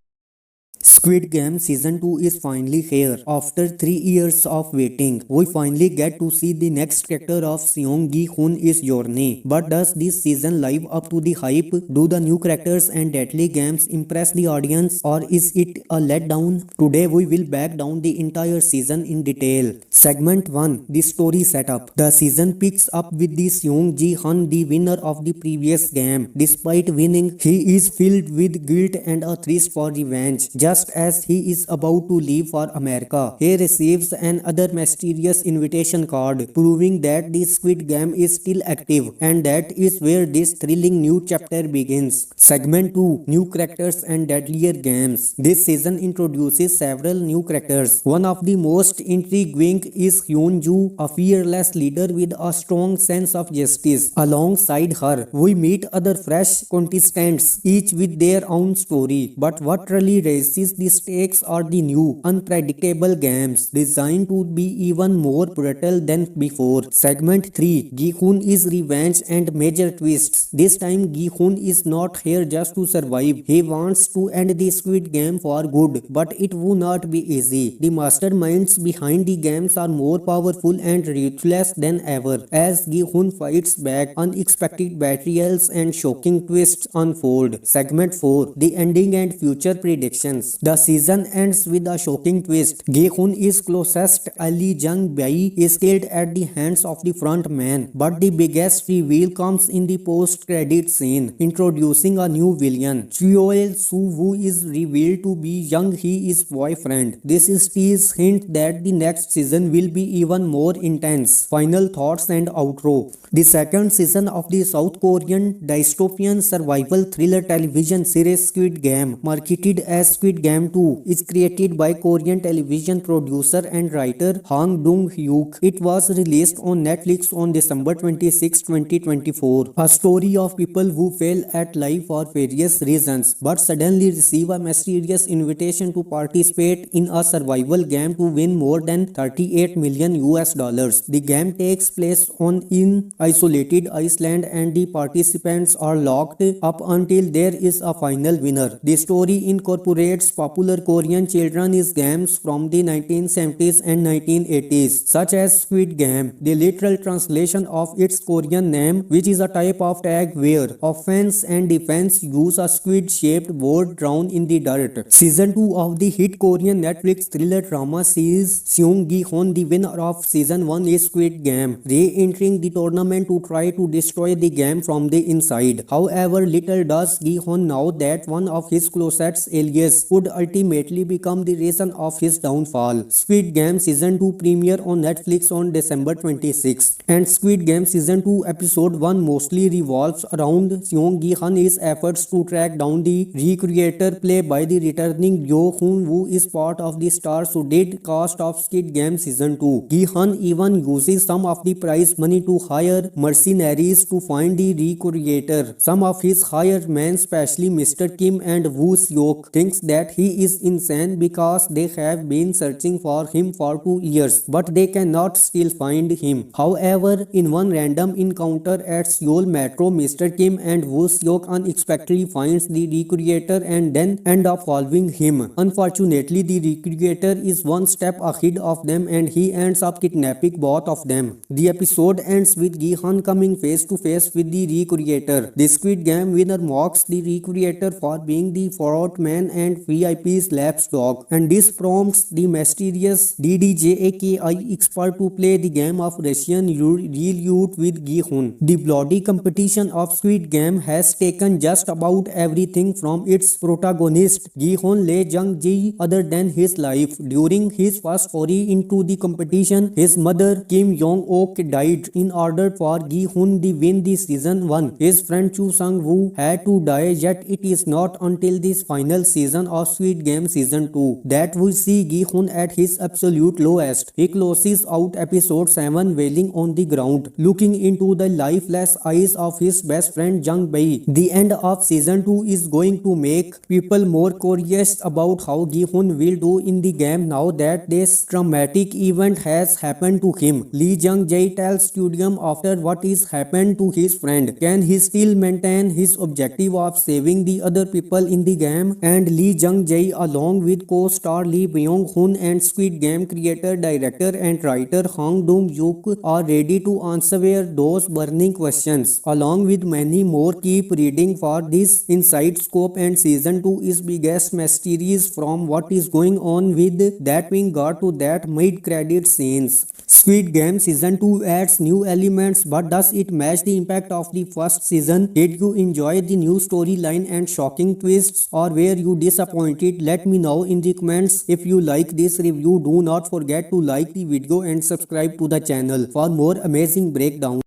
Squid Game Season 2 is finally here. After 3 years of waiting, we finally get to see the next chapter of Seong Gi-hun's journey. But does this season live up to the hype? Do the new characters and deadly games impress the audience, or is it a letdown? Today we will break down the entire season in detail. Segment 1. The story setup. The season picks up with the Seong Gi-hun, the winner of the previous game. Despite winning, he is filled with guilt and a thirst for revenge. Just as he is about to leave for America, he receives another mysterious invitation card proving that the Squid Game is still active, and that is where this thrilling new chapter begins. Segment 2. New characters and deadlier games. This season introduces several new characters. One of the most intriguing is Jung Jae, a fearless leader with a strong sense of justice. Alongside her, we meet other fresh contestants, each with their own story. But what really raises the stakes are the new, unpredictable games designed to be even more brutal than before. Segment 3. Gi-hun is revenge and major twists. This time Gi-hun is not here just to survive. He wants to end the Squid Game for good, but it will not be easy. The masterminds behind the games are more powerful and ruthless than ever. As Gi-hun fights back, unexpected betrayals and shocking twists unfold. Segment 4. The ending and future predictions. The season ends with a shocking twist. Gi-hun is closest ally Jung Jae is killed at the hands of the front man. But the biggest reveal comes in the post-credit scene, introducing a new villain. Cheol Soo-woo is revealed to be Jung Hee-is boyfriend. This is tease hint that the next season will be even more intense. Final thoughts and outro. The second season of the South Korean dystopian survival thriller television series Squid Game, marketed as Squid Game 2, is created by Korean television producer and writer Kang Dong-hyuk. It was released on Netflix on December 26, 2024. A story of people who fail at life for various reasons but suddenly receive a mysterious invitation to participate in a survival game to win more than 38 million US dollars. The game takes place on in isolated Iceland, and the participants are locked up until there is a final winner. The story incorporates popular Korean children's games from the 1970s and 1980s, such as Squid Game, the literal translation of its Korean name, which is a type of tag where offense and defense use a squid-shaped board drawn in the dirt. Season 2 of the hit Korean Netflix thriller drama series Seong Gi-hun, the winner of Season 1 is Squid Game, re-entering the tournament to try to destroy the game from the inside. However, little does Gi-hun know that one of his closest allies would ultimately become the reason of his downfall. Squid Game Season 2 premiere on Netflix on December 26, and Squid Game Season 2 Episode 1 mostly revolves around Seong Gi-hun's efforts to track down the recreator played by the returning Yo Hoon Woo is part of the star-studded cast of Squid Game Season 2. Gi-hun even uses some of the prize money to hire mercenaries to find the recreator. Some of his hired men, especially Mr. Kim and Woo Seok, thinks that he is insane because they have been searching for him for 2 years, but they cannot still find him. However, in one random encounter at Seoul Metro, Mr. Kim and Woo Seok unexpectedly finds the recreator and then end up following him. Unfortunately, the recreator is one step ahead of them and he ends up kidnapping both of them. The episode ends with Gi-hun coming face to face with the recreator. The Squid Game winner mocks the recreator for being the fraud man and VIP VIP's lapdog, and this prompts the mysterious DDJAKI expert to play the game of Russian roulette with Gi-hun. The bloody competition of Squid Game has taken just about everything from its protagonist Gi-hun Lee Jung Jae other than his life. During his first foray into the competition, his mother Kim Jong-ok died. In order for Gi-hun to win the season 1, his friend Chu Sang-woo had to die, yet it is not until this final season of Squid Game season 2 that we see Gi-hun at his absolute lowest. He closes out episode 7 wailing on the ground, looking into the lifeless eyes of his best friend Jung Jae. The end of season 2 is going to make people more curious about how Gi-hun will do in the game now that this traumatic event has happened to him. Lee Jung Jae tells Studium after what is happened to his friend, can he still maintain his objective of saving the other people in the game? And Lee Jung Jae along with co-star Lee Byung-hun and Squid Game creator, director and writer Hong Dong-yuk are ready to answer those burning questions. Along with many more, keep reading for this inside scope, and season 2 is biggest mysteries from what is going on with that being got to that mid-credit scenes. Squid Game season 2 adds new elements, but does it match the impact of the first season? Did you enjoy the new storyline and shocking twists, or were you disappointed? Let me know in the comments. If you like this review, do not forget to like the video and subscribe to the channel for more amazing breakdowns.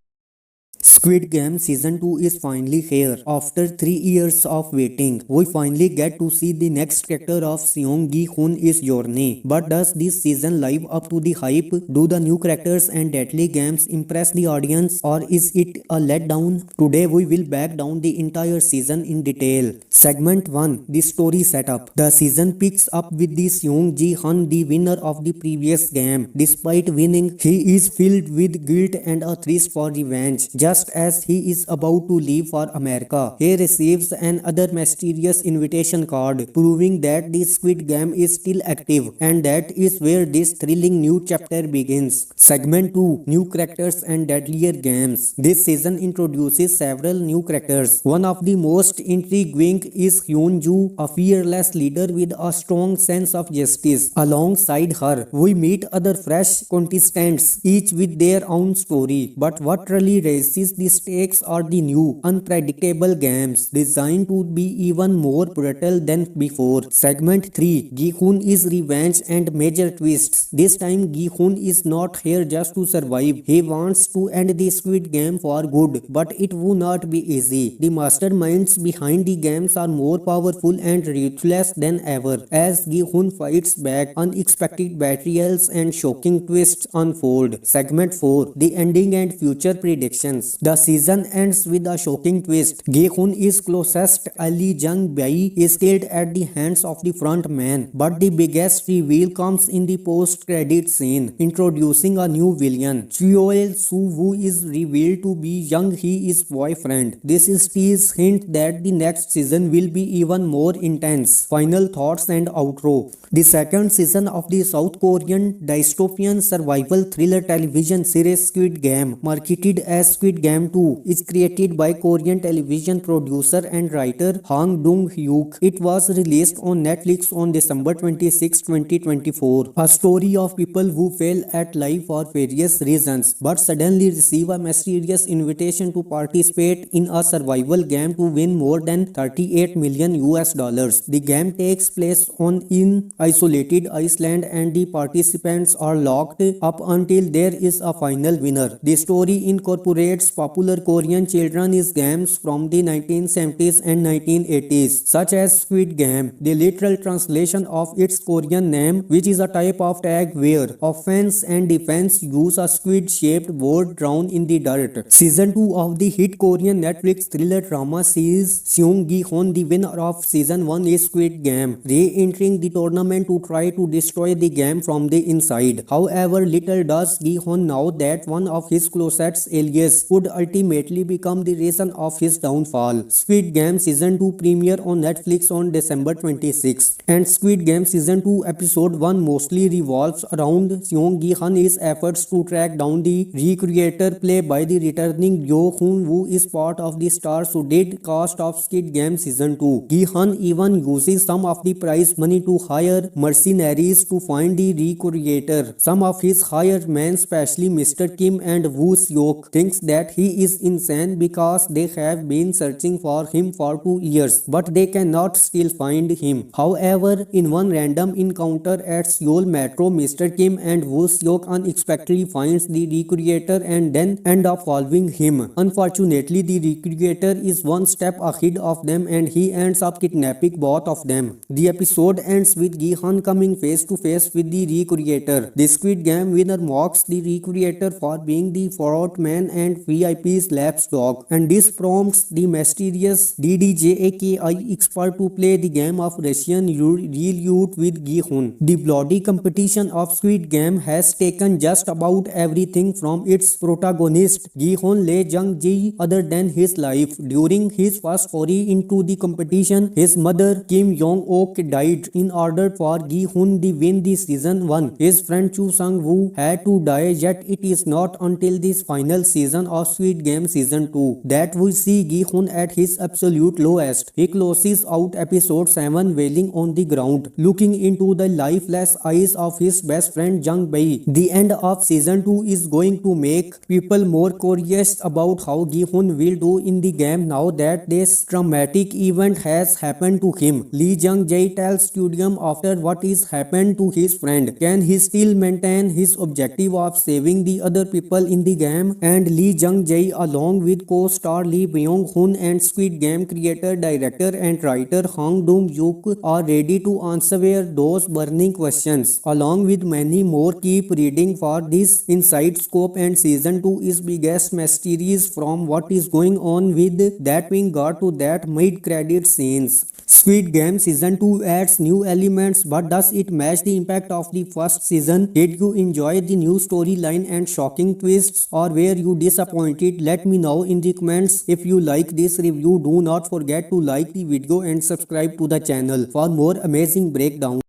Squid Game Season 2 is finally here. After 3 years of waiting, we finally get to see the next character of Seong Gi-hun's journey. But does this season live up to the hype? Do the new characters and deadly games impress the audience, or is it a letdown? Today we will break down the entire season in detail. Segment 1. The story setup. The season picks up with the Seong Gi-hun, the winner of the previous game. Despite winning, he is filled with guilt and a thirst for revenge. Just as he is about to leave for America, he receives another mysterious invitation card proving that the Squid Game is still active, and that is where this thrilling new chapter begins. Segment 2. New characters and deadlier games. This season introduces several new characters. One of the most intriguing is Jung Jae, a fearless leader with a strong sense of justice. Alongside her, we meet other fresh contestants, each with their own story. But what really raises the stakes are the new, unpredictable games designed to be even more brutal than before. Segment 3. Gi-hun is revenge and major twists. This time Gi-hun is not here just to survive. He wants to end the Squid Game for good, but it will not be easy. The masterminds behind the games are more powerful and ruthless than ever. As Gi-hun fights back, unexpected betrayals and shocking twists unfold. Segment 4. The ending and future predictions. The season ends with a shocking twist. Gi-hun is closest ally Jung Jae is killed at the hands of the front man, but the biggest reveal comes in the post-credit scene, introducing a new villain. Cheol Soo-woo is revealed to be Jung Hee-is boyfriend. This is tease hint that the next season will be even more intense. Final thoughts and outro. The second season of the South Korean dystopian survival thriller television series Squid Game, marketed as Squid Game 2, is created by Korean television producer and writer Hong Dong-hyuk. It was released on Netflix on December 26, 2024. A story of people who fail at life for various reasons, but suddenly receive a mysterious invitation to participate in a survival game to win more than 38 million US dollars. The game takes place on in isolated Iceland, and the participants are locked up until there is a final winner. The story incorporates popular Korean children's games from the 1970s and 1980s, such as Squid Game, the literal translation of its Korean name, which is a type of tag where offense and defense use a squid-shaped board drawn in the dirt. Season 2 of the hit Korean Netflix thriller drama series Seong Gi-hun, the winner of Season 1 is Squid Game, re-entering the tournament to try to destroy the game from the inside. However, little does Gi-hun know that one of his closest allies could ultimately become the reason of his downfall. Squid Game Season 2 premiere on Netflix on December 26, and Squid Game Season 2 Episode 1 mostly revolves around Seong Gi-hun's efforts to track down the recreator played by the returning Yo Hoon, who is part of the star-studded cast of Squid Game Season 2. Gi-hun even uses some of the prize money to hire mercenaries to find the recreator. Some of his hired men, especially Mr. Kim and Woo Seok, thinks that he is insane because they have been searching for him for 2 years, but they cannot still find him. However, in one random encounter at Seoul Metro, Mr. Kim and Woo Seok unexpectedly finds the recreator and then end up following him. Unfortunately, the recreator is one step ahead of them and he ends up kidnapping both of them. The episode ends with Gi-hun coming face to face with the recreator. The Squid Game winner mocks the recreator for being the fraud man and VIP's lapdog, and this prompts the mysterious DDJAKI expert to play the game of Russian roulette with Gi-hun. The bloody competition of Squid Game has taken just about everything from its protagonist Gi-hun Lee Jung Jae other than his life. During his first foray into the competition, his mother Kim Yong-ok died. In order for Gi-hun to win the season 1, his friend Chu Sang-woo had to die, yet it is not until this final season of Squid Game Season 2 that we see Gi-hun at his absolute lowest. He closes out episode 7 wailing on the ground, looking into the lifeless eyes of his best friend Jung Jae. The end of season 2 is going to make people more curious about how Gi-hun will do in the game now that this traumatic event has happened to him. Lee Jung Jae tells Studium after what is happened to his friend, can he still maintain his objective of saving the other people in the game? And Lee Jung Jae, along with co-star Lee Byung-hun and Squid Game creator, director and writer Hong Dong-yuk, are ready to answer those burning questions. Along with many more, keep reading for this inside scope, and season 2 is biggest mysteries from what is going on with that being got to that mid-credit scenes. Squid Game Season 2 adds new elements, but does it match the impact of the first season? Did you enjoy the new storyline and shocking twists, or were you disappointed? Let me know in the comments. If you like this review, do not forget to like the video and subscribe to the channel for more amazing breakdowns.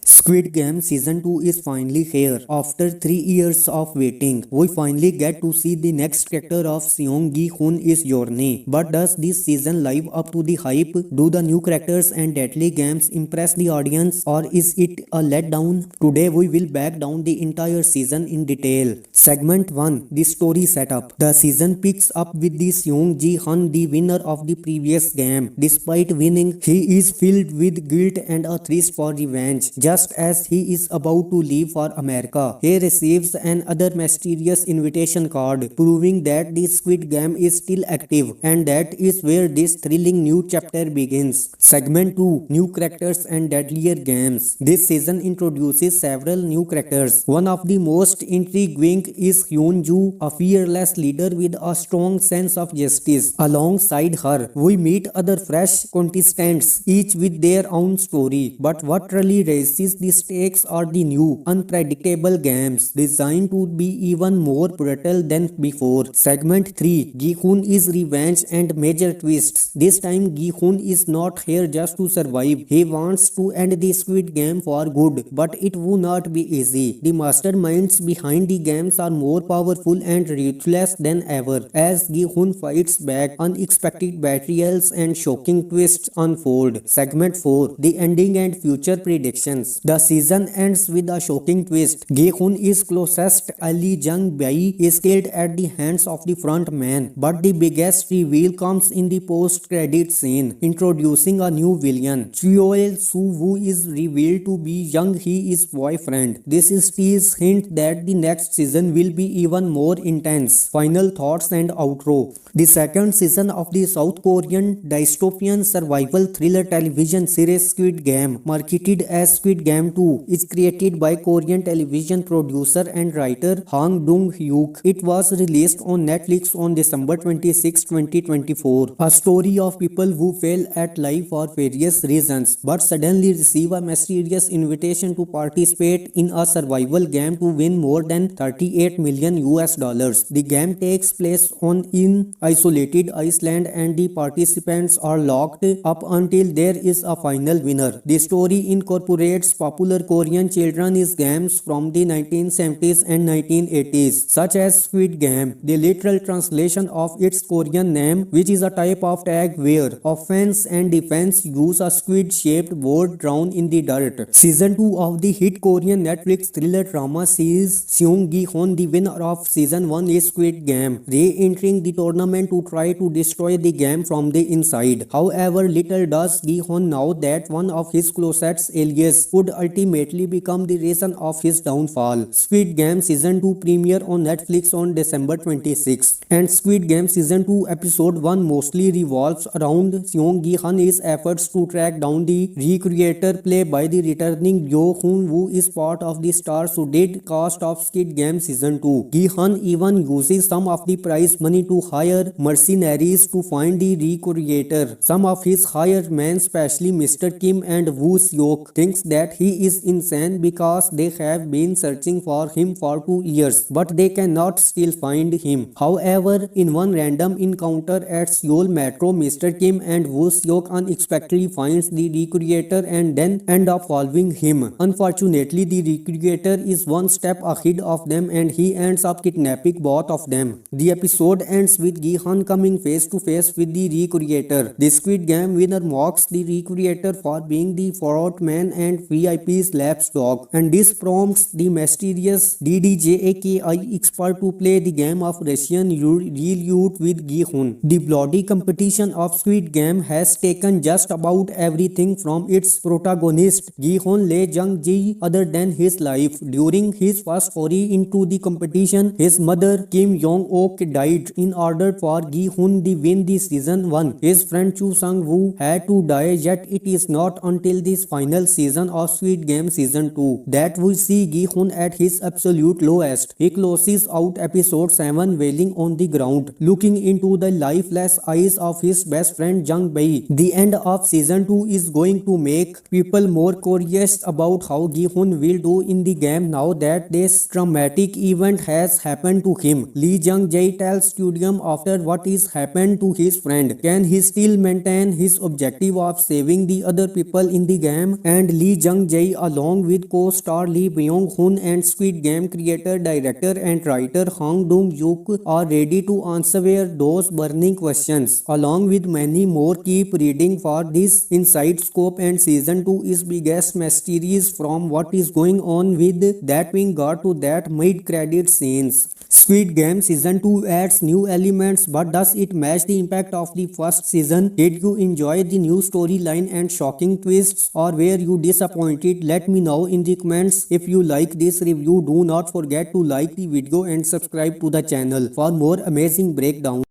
Squid Game Season 2 is finally here. After 3 years of waiting, we finally get to see the next chapter of Seong Gi-hun's journey. But does this season live up to the hype? Do the new characters and deadly games impress the audience, or is it a letdown? Today we will break down the entire season in detail. Segment 1. The story setup. The season picks up with the Seong Gi-hun, the winner of the previous game. Despite winning, he is filled with guilt and a thirst for revenge. Just as he is about to leave for America, he receives another mysterious invitation card proving that the Squid Game is still active, and that is where this thrilling new chapter begins. Segment 2. New characters and deadlier games. This season introduces several new characters. One of the most intriguing is Hyun-joo, a fearless leader with a strong sense of justice. Alongside her, we meet other fresh contestants, each with their own story. But what really raises the stakes are the new, unpredictable games designed to be even more brutal than before. Segment 3. Gi-hun is revenge and major twists. This time Gi-hun is not here just to survive. He wants to end the Squid Game for good, but it will not be easy. The masterminds behind the games are more powerful and ruthless than ever. As Gi-hun fights back, unexpected betrayals and shocking twists unfold. Segment 4. The ending and future predictions. The season ends with a shocking twist. Gi-hun is closest ally Jung Jae is killed at the hands of the front man. But the biggest reveal comes in the post-credit scene, introducing a new villain. Cheol Soo-woo is revealed to be Jung Hee-is boyfriend. This is tease hint that the next season will be even more intense. Final thoughts and outro. The second season of the South Korean dystopian survival thriller television series Squid Game, marketed as Squid Game Game 2 is created by Korean television producer and writer Jung Jae. It was released on Netflix on December 26, 2024. A story of people who fail at life for various reasons but suddenly receive a mysterious invitation to participate in a survival game to win more than 38 million US dollars. The game takes place on an isolated island and the participants are locked up until there is a final winner. The story incorporates popular Korean children's games from the 1970s and 1980s, such as Squid Game, the literal translation of its Korean name, which is a type of tag where offense and defense use a squid-shaped board drawn in the dirt. Season 2 of the hit Korean Netflix thriller drama series Seong Gi-hoon, the winner of Season 1 is Squid Game, re-entering the tournament to try to destroy the game from the inside. However, little does Gi-hoon know that one of his closest allies could ultimately become the reason of his downfall. Squid Game Season 2 premiere on Netflix on December 26, and Squid Game Season 2 Episode 1 mostly revolves around Seong Gi-hoon's efforts to track down the recreator played by the returning Yoo-hoon, who is part of the star-studded cast of Squid Game Season 2. Gi-hoon even uses some of the prize money to hire mercenaries to find the recreator. Some of his hired men, especially Mr. Kim and Woo Seok, thinks that he is insane because they have been searching for him for 2 years, but they cannot still find him. However, in one random encounter at Seoul Metro, Mr. Kim and Woo Seok unexpectedly finds the recreator and then end up following him. Unfortunately, the recreator is one step ahead of them and he ends up kidnapping both of them. The episode ends with Gi-hoon coming face to face with the recreator. The Squid Game winner mocks the recreator for being the fraud man and VIP's lapdog, and this prompts the mysterious DDJAKI expert to play the game of Russian roulette with Gi-hoon. The bloody competition of Squid Game has taken just about everything from its protagonist Gi-hoon Lee Jung Jae other than his life. During his first foray into the competition, his mother Kim Yong-ok died. In order for Gi-hoon to win the season 1, his friend Chu Sang-woo had to die, yet it is not until this final season of Squid Game Season 2 that we see Gi-hoon at his absolute lowest. He closes out episode 7 wailing on the ground, looking into the lifeless eyes of his best friend Jung Jae. The end of season 2 is going to make people more curious about how Gi-hoon will do in the game now that this traumatic event has happened to him. Lee Jung Jae tells Studium after what is happened to his friend, can he still maintain his objective of saving the other people in the game? And Lee Jung Jae, along with co-star Lee Byung-hun and Squid Game creator, director and writer Hong Dong-yuk, are ready to answer those burning questions. Along with many more, keep reading for this inside scope and season 2 is biggest mysteries from what is going on with that being got to that mid-credit scenes. Squid Game Season 2 adds new elements, but does it match the impact of the first season? Did you enjoy the new storyline and shocking twists, or were you disappointed? Let me know in the comments. If you like this review, do not forget to like the video and subscribe to the channel for more amazing breakdowns.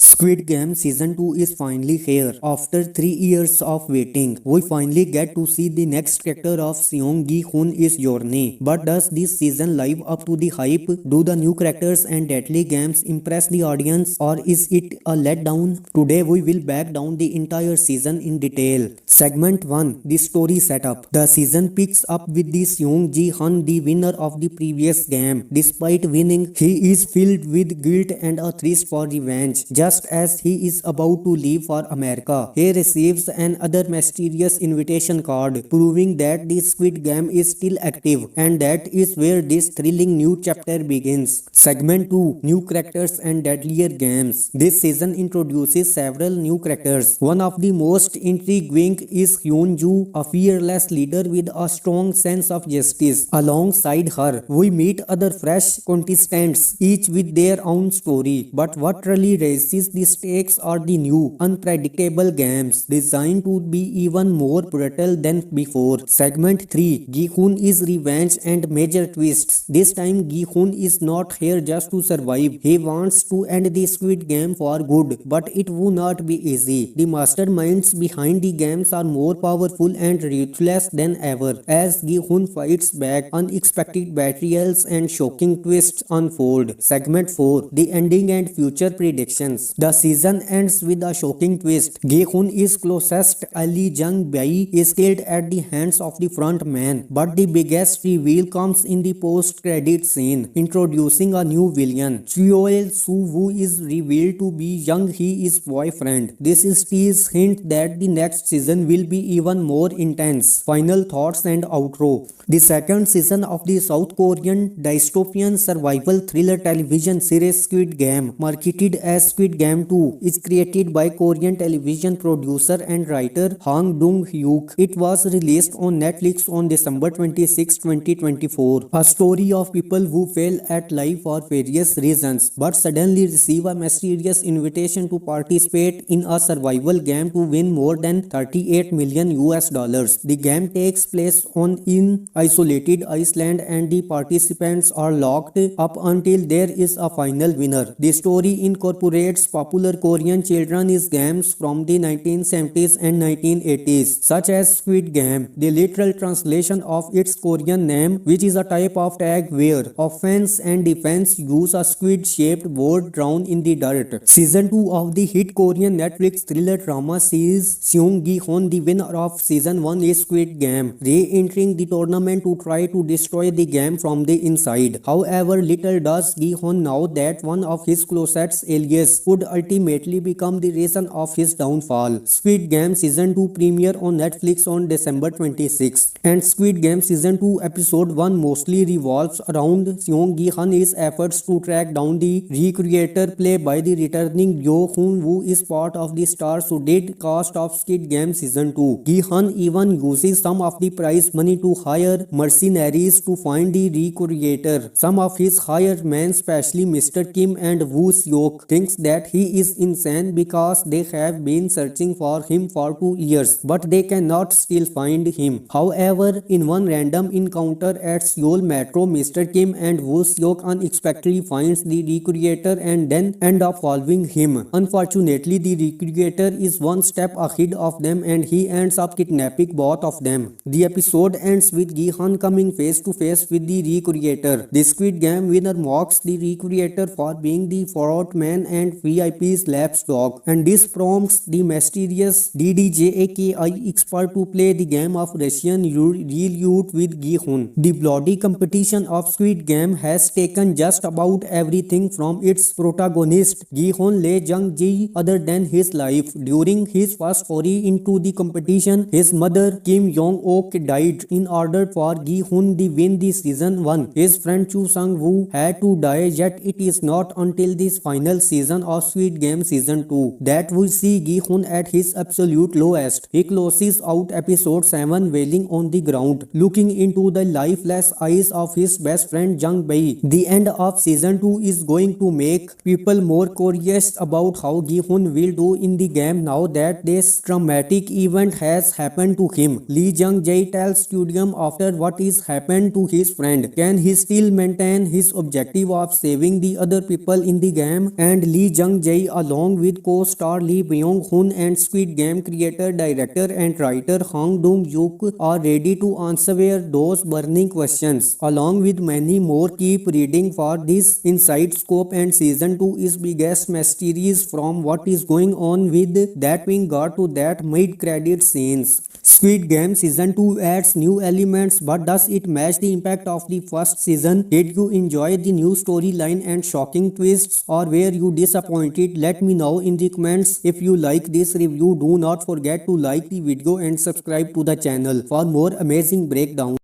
Squid Game Season 2 is finally here. After 3 years of waiting, we finally get to see the next character of Seong Gi-hoon's journey. But does this season live up to the hype? Do the new characters and deadly games impress the audience, or is it a letdown? Today we will break down the entire season in detail. Segment 1. The story setup. The season picks up with the Seong Gi-hoon, the winner of the previous game. Despite winning, he is filled with guilt and a thirst for revenge. Just as he is about to leave for America, he receives another mysterious invitation card proving that the Squid Game is still active, and that is where this thrilling new chapter begins. Segment 2. New characters and deadlier games. This season introduces several new characters. One of the most intriguing is Hyun-joo, a fearless leader with a strong sense of justice. Alongside her, we meet other fresh contestants, each with their own story. But what really raises the the stakes are the new, unpredictable games designed to be even more brutal than before. Segment 3, Gi-hun is revenge and major twists. This time Gi-hun is not here just to survive. He wants to end the Squid Game for good, but it will not be easy. The masterminds behind the games are more powerful and ruthless than ever. As Gi-hun fights back, unexpected betrayals and shocking twists unfold. Segment 4, The Ending and Future Predictions. The season ends with a shocking twist. Gi-hun is closest ally Jung Jae is killed at the hands of the front man, but the biggest reveal comes in the post-credit scene, introducing a new villain. Cheol Soo-woo is revealed to be Jung Hee-is boyfriend. This is tease hint that the next season will be even more intense. Final thoughts and outro. The second season of the South Korean dystopian survival thriller television series Squid Game, marketed as Squid Game 2, is created by Korean television producer and writer Kang Dong-hyuk. It was released on Netflix on December 26, 2024. A story of people who fail at life for various reasons but suddenly receive a mysterious invitation to participate in a survival game to win more than 38 million US dollars. The game takes place on in isolated Iceland and the participants are locked up until there is a final winner. The story incorporates popular Korean children's games from the 1970s and 1980s, such as Squid Game, the literal translation of its Korean name, which is a type of tag where offense and defense use a squid-shaped board drawn in the dirt. Season 2 of the hit Korean Netflix thriller drama series Seung Gi-hun, the winner of Season 1 is Squid Game, re-entering the tournament to try to destroy the game from the inside. However, little does Gi-hun know that one of his closest allies would ultimately become the reason of his downfall. Squid Game Season 2 premiere on Netflix on December 26, and Squid Game Season 2 Episode 1 mostly revolves around Seung Gi-hun's efforts to track down the recreator played by the returning Yoo-hun, who is part of the star-studded cast of Squid Game Season 2. Gi-hun even uses some of the prize money to hire mercenaries to find the recreator. Some of his hired men, especially Mr. Kim and Woo Seok, thinks that he is insane because they have been searching for him for 2 years, but they cannot still find him. However, in one random encounter at Seoul Metro, Mr. Kim and Woo Seok unexpectedly finds the recreator and then end up following him. Unfortunately, the recreator is one step ahead of them and he ends up kidnapping both of them. The episode ends with Gi-hun coming face to face with the recreator. The Squid Game winner mocks the recreator for being the fraud man and VIP's lapdog, and this prompts the mysterious DDJAKI expert to play the game of Russian roulette with Gi-hun. The bloody competition of Squid Game has taken just about everything from its protagonist Gi-hun Lee Jung Jae other than his life. During his first foray into the competition, his mother Kim Yong-ok died. In order for Gi-hun to win the season 1, his friend Chu Sang-woo had to die, yet it is not until this final season of Squid Game Season 2 that we see Gi-hun at his absolute lowest. He closes out episode 7 wailing on the ground, looking into the lifeless eyes of his best friend Jung Jae. The end of season 2 is going to make people more curious about how Gi-hun will do in the game now that this traumatic event has happened to him. Lee Jung Jae tells Studium after what is happened to his friend, can he still maintain his objective of saving the other people in the game? And Lee Jung Jae, along with co-star Lee Byung-hun and Squid Game creator, director and writer Kang Dong-hyuk, are ready to answer those burning questions. Along with many more, keep reading for this inside scope, and season 2 is biggest mysteries from what is going on with that being got to that mid-credit scenes. Squid Game Season 2 adds new elements, but does it match the impact of the first season? Did you enjoy the new storyline and shocking twists, or were you disappointed? Let me know in the comments. If you like this review, do not forget to like the video and subscribe to the channel for more amazing breakdowns.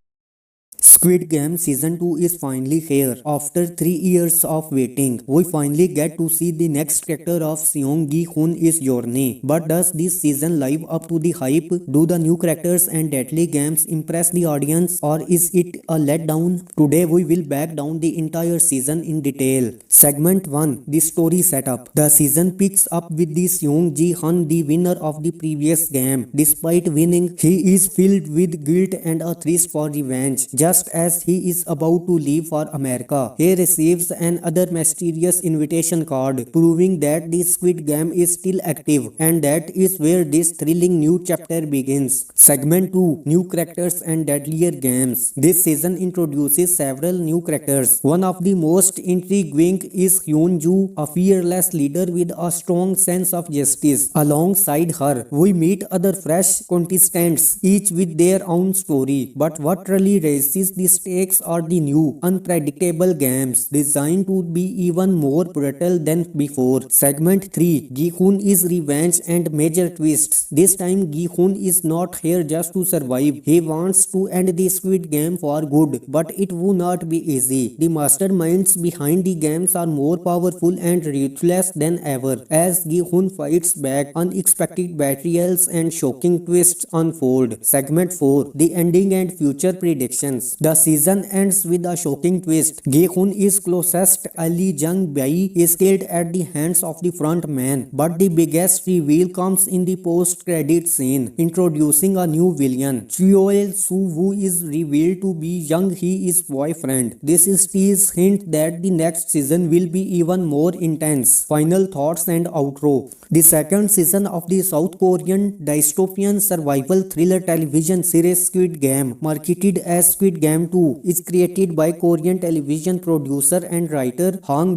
Squid Game Season 2 is finally here. After 3 years of waiting, we finally get to see the next chapter of Seong Gi-hoon's journey. But does this season live up to the hype? Do the new characters and deadly games impress the audience, or is it a letdown? Today we will break down the entire season in detail. Segment 1, the story setup. The season picks up with the Seong Gi-hoon, the winner of the previous game. Despite winning, he is filled with guilt and a thirst for revenge. Just as he is about to leave for America, he receives another mysterious invitation card proving that the Squid Game is still active, and that is where this thrilling new chapter begins. Segment 2, New Characters and Deadlier Games. This season introduces several new characters. One of the most intriguing is Jung Jae, a fearless leader with a strong sense of justice. Alongside her, we meet other fresh contestants, each with their own story. But what really raises the stakes are the new, unpredictable games designed to be even more brutal than before. Segment 3, Gi-hoon is revenge and major twists. This time Gi-hoon is not here just to survive. He wants to end the Squid Game for good, but it will not be easy. The masterminds behind the games are more powerful and ruthless than ever. As Gi-hoon fights back, unexpected betrayals and shocking twists unfold. Segment 4, the ending and future predictions. The season ends with a shocking twist. Gi-hoon is closest ally Jung Jae is killed at the hands of the front man, but the biggest reveal comes in the post-credit scene, introducing a new villain. Neul, who is revealed to be Jung Jae's boyfriend. This is tease hint that the next season will be even more intense. Final thoughts and outro. The second season of the South Korean dystopian survival thriller television series Squid Game, marketed as Squid Game 2, is created by Korean television producer and writer Kang.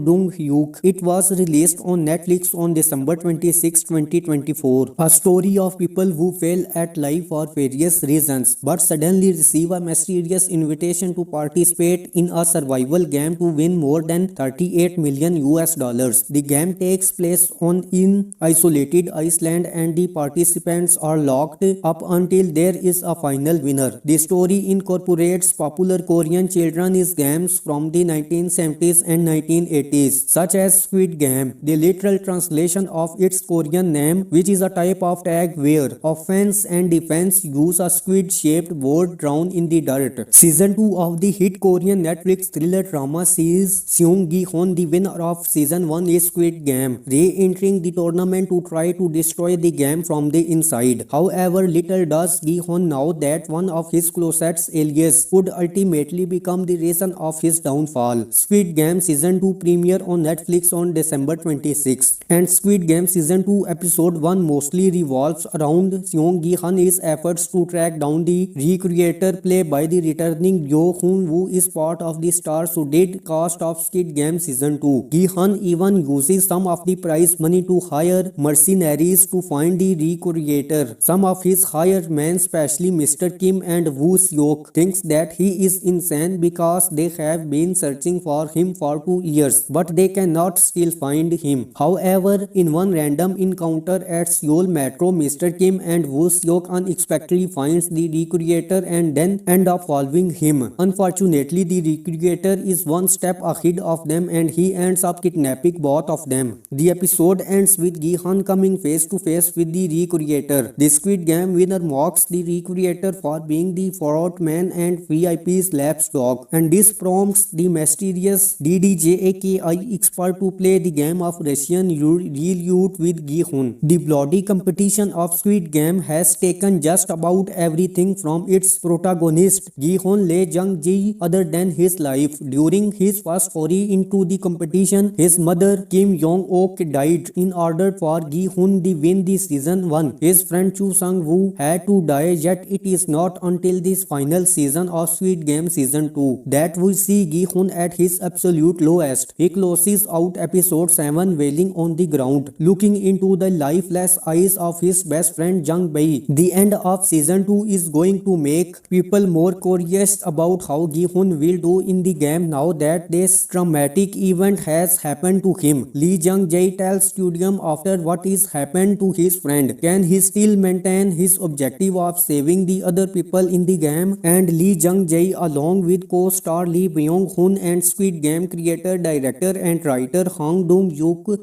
It was released on Netflix on December 26, 2024. A story of people who fail at life for various reasons but suddenly receive a mysterious invitation to participate in a survival game to win more than 38 million US dollars. The game takes place on in isolated Iceland, and the participants are locked up until there is a final winner. The story incorporates popular Korean children's games from the 1970s and 1980s, such as Squid Game, the literal translation of its Korean name, which is a type of tag where offense and defense use a squid-shaped board drawn in the dirt. Season 2 of the hit Korean Netflix thriller drama series Seong Gi-hoon, the winner of Season 1 is Squid Game, re-entering the tournament to try to destroy the game from the inside. However, little does Gi-hoon know that one of his closest allies could ultimately become the reason of his downfall. Squid Game Season 2 premiere on Netflix on December 26, and Squid Game Season 2 Episode 1 mostly revolves around Seong Gi-hoon's efforts to track down the recreator played by the returning Yo-hoon, who is part of the star-studded cast of Squid Game Season 2. Gi-hoon even uses some of the prize money to hire mercenaries to find the recreator. Some of his hired men, especially Mr. Kim and Woo Seok, thinks that he is insane because they have been searching for him for 2 years, but they cannot still find him. However, in one random encounter at Seoul Metro, Mr. Kim and Woo Seok unexpectedly finds the recreator and then end up following him. Unfortunately, the recreator is one step ahead of them and he ends up kidnapping both of them. The episode ends with Gi-hoon coming face to face with the recreator. The Squid Game winner mocks the recreator for being the fraud man and VIP's lapdog, and this prompts the mysterious DDJAKI expert to play the game of Russian roulette with Gi-hoon. The bloody competition of Squid Game has taken just about everything from its protagonist Gi-hoon Lee Jung Jae other than his life. During his first foray into the competition, his mother Kim Yong-ok died in order for Gi-hoon to win the season 1. His friend Chu Sang-woo had to die, yet it is not until this final season of Squid Game Season 2 that we see Gi-hoon at his absolute lowest. He closes out episode 7 wailing on the ground, looking into the lifeless eyes of his best friend Jung Jae. The end of season 2 is going to make people more curious about how Gi-hoon will do in the game now that this traumatic event has happened to him. Lee Jung Jae tells Studium after what is happened to his friend, can he still maintain his objective of saving the other people in the game? And Lee Jung Jae Jae along with co-star Lee Byung-hun and Squid Game creator, director and writer Kang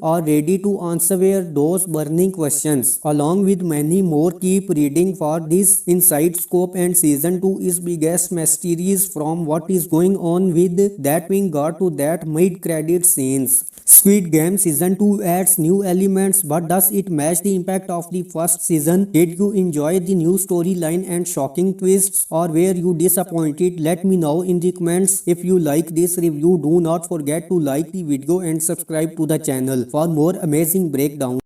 are ready to answer those burning questions. Along with many more, keep reading for this inside scope and season 2 is biggest mysteries from what is going on with that being got to that mid-credit scenes. Squid Game Season 2 adds new elements, but does it match the impact of the first season? Did you enjoy the new storyline and shocking twists, or were you disappointed? Let me know in the comments. If you like this review, do not forget to like the video and subscribe to the channel for more amazing breakdowns.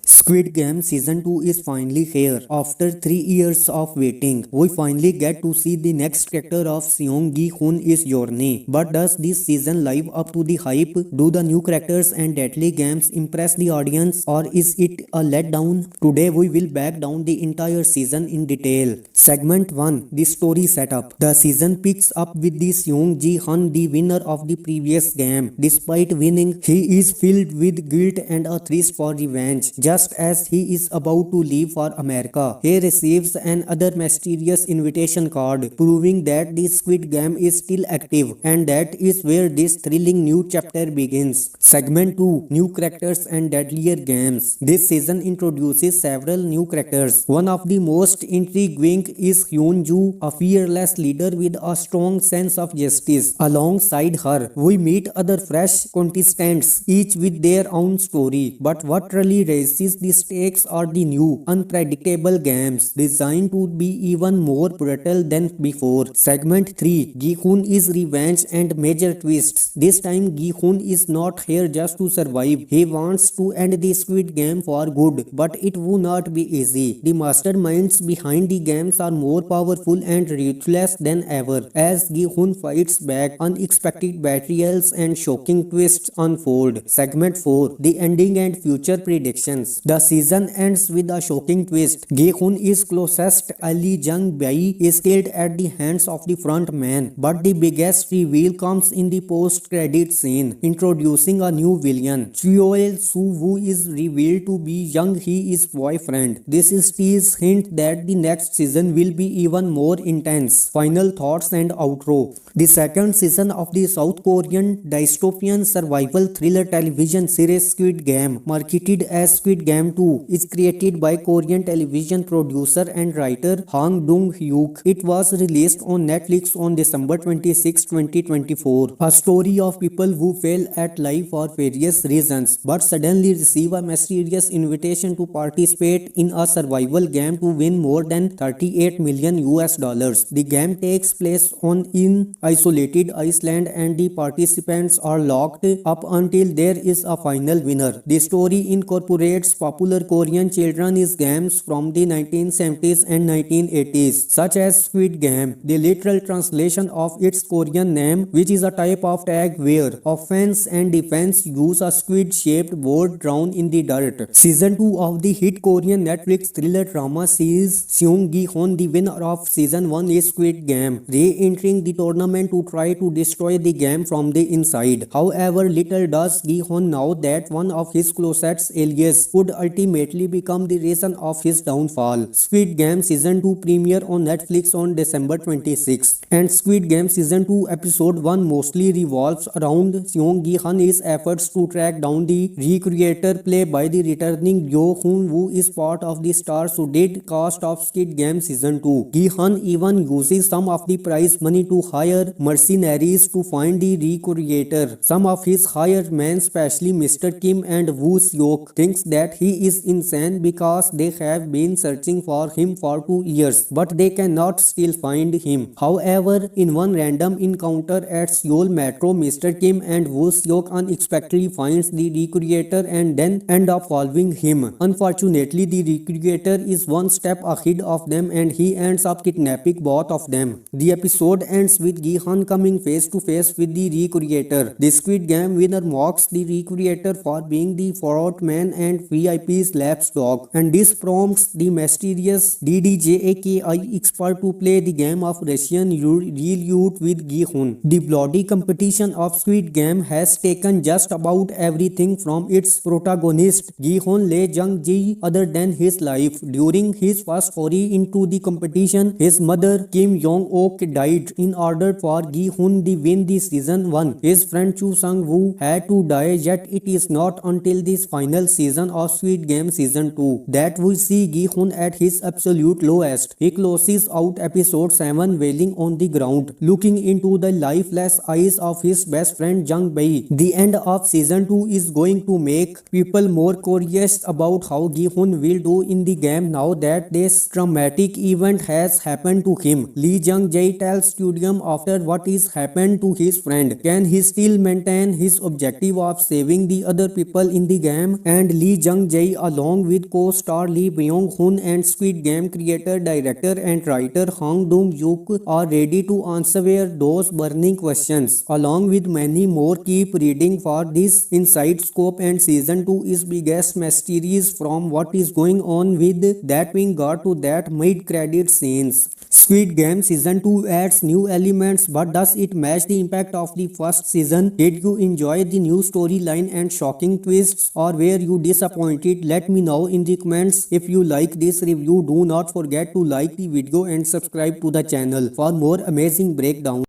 Squid Game Season 2 is finally here. After 3 years of waiting, we finally get to see the next chapter of Seong Gi-hoon's journey. But does this season live up to the hype? Do the new characters and deadly games impress the audience, or is it a letdown? Today we will break down the entire season in detail. Segment 1. The story setup. The season picks up with the Seong Gi-hoon, the winner of the previous game. Despite winning, he is filled with guilt and a thirst for revenge. Just as he is about to leave for America, he receives another mysterious invitation card proving that the Squid Game is still active, and that is where this thrilling new chapter begins. Segment 2. New characters and deadlier games. This season introduces several new characters. One of the most intriguing is Jung Jae, a fearless leader with a strong sense of justice. Alongside her, we meet other fresh contestants, each with their own story. But what really raises the stakes are the new, unpredictable games designed to be even more brutal than before. Segment 3. Gi-hoon is revenge and major twists. This time Gi-hoon is not here just to survive. He wants to end the Squid Game for good, but it will not be easy. The masterminds behind the games are more powerful and ruthless than ever. As Gi-hoon fights back, unexpected betrayals and shocking twists unfold. Segment 4. The ending and future predictions. The season ends with a shocking twist. Gi-hoon is closest ally Jung Jae is killed at the hands of the front man. But the biggest reveal comes in the post-credit scene, introducing a new villain. Cheol Soo-woo is revealed to be Jung Hee-is boyfriend. This is tease hint that the next season will be even more intense. Final thoughts and outro. The second season of the South Korean dystopian survival thriller television series Squid Game, marketed as Squid Game 2, is created by Korean television producer and writer Kang Dong-hyuk. It was released on Netflix on December 26, 2024. A story of people who fail at life for various reasons, but suddenly receive a mysterious invitation to participate in a survival game to win more than 38 million US dollars. The game takes place on an isolated island, and the participants are locked up until there is a final winner. The story incorporates popular Korean children's games from the 1970s and 1980s, such as Squid Game, the literal translation of its Korean name, which is a type of tag where offense and defense use a squid-shaped board drawn in the dirt. Season 2 of the hit Korean Netflix thriller drama series Seong Gi-hoon, the winner of Season 1 is Squid Game, re-entering the tournament to try to destroy the game from the inside. However, little does Gi-hoon know that one of his closest allies could ultimately become the reason of his downfall. Squid Game Season 2 premiere on Netflix on December 26, and Squid Game Season 2 Episode 1 mostly revolves around Seong Gi-hoon's efforts to track down the recreator played by the returning Yo Hoon, who is part of the star-studded cast of Squid Game Season 2. Gi-hoon even uses some of the prize money to hire mercenaries to find the recreator. Some of his hired men, especially Mr. Kim and Woo Seok, thinks that he is insane because they have been searching for him for 2 years, but they cannot still find him. However, in one random encounter at Seoul Metro, Mr. Kim and Woo Seok unexpectedly finds the recreator and then end up following him. Unfortunately, the recreator is one step ahead of them and he ends up kidnapping both of them. The episode ends with Gi-hoon coming face to face with the recreator. The Squid Game winner mocks the recreator for being the fraud man and VIP VIP's lapdog, and this prompts the mysterious DDJAKI expert to play the game of Russian roulette with Gi-hun. The bloody competition of Squid Game has taken just about everything from its protagonist Gi-hun Lee Jung Jae other than his life. During his first foray into the competition, his mother Kim Yong-ok died. In order for Gi-hun to win the season 1, his friend Chu Sang-woo had to die, yet it is not until this final season of Squid Game season 2 that we see Gi-hun at his absolute lowest. He closes out episode 7 wailing on the ground, looking into the lifeless eyes of his best friend Jung Jae. The end of season 2 is going to make people more curious about how Gi-hun will do in the game now that this traumatic event has happened to him. Lee Jung Jae tells Studium after what is happened to his friend, can he still maintain his objective of saving the other people in the game? And Lee Jung Jae along with co-star Lee Byung-hun and Squid Game creator, director and writer Hang Dong-yuk are ready to answer those burning questions. Along with many more, keep reading for this inside scope, and season 2 is biggest mysteries from what is going on with that being got to that mid-credit scenes. Squid Game season 2 adds new elements, but does it match the impact of the first season? Did you enjoy the new storyline and shocking twists, or were you disappointed? Let me know in the comments. If you like this review, do not forget to like the video and subscribe to the channel for more amazing breakdowns.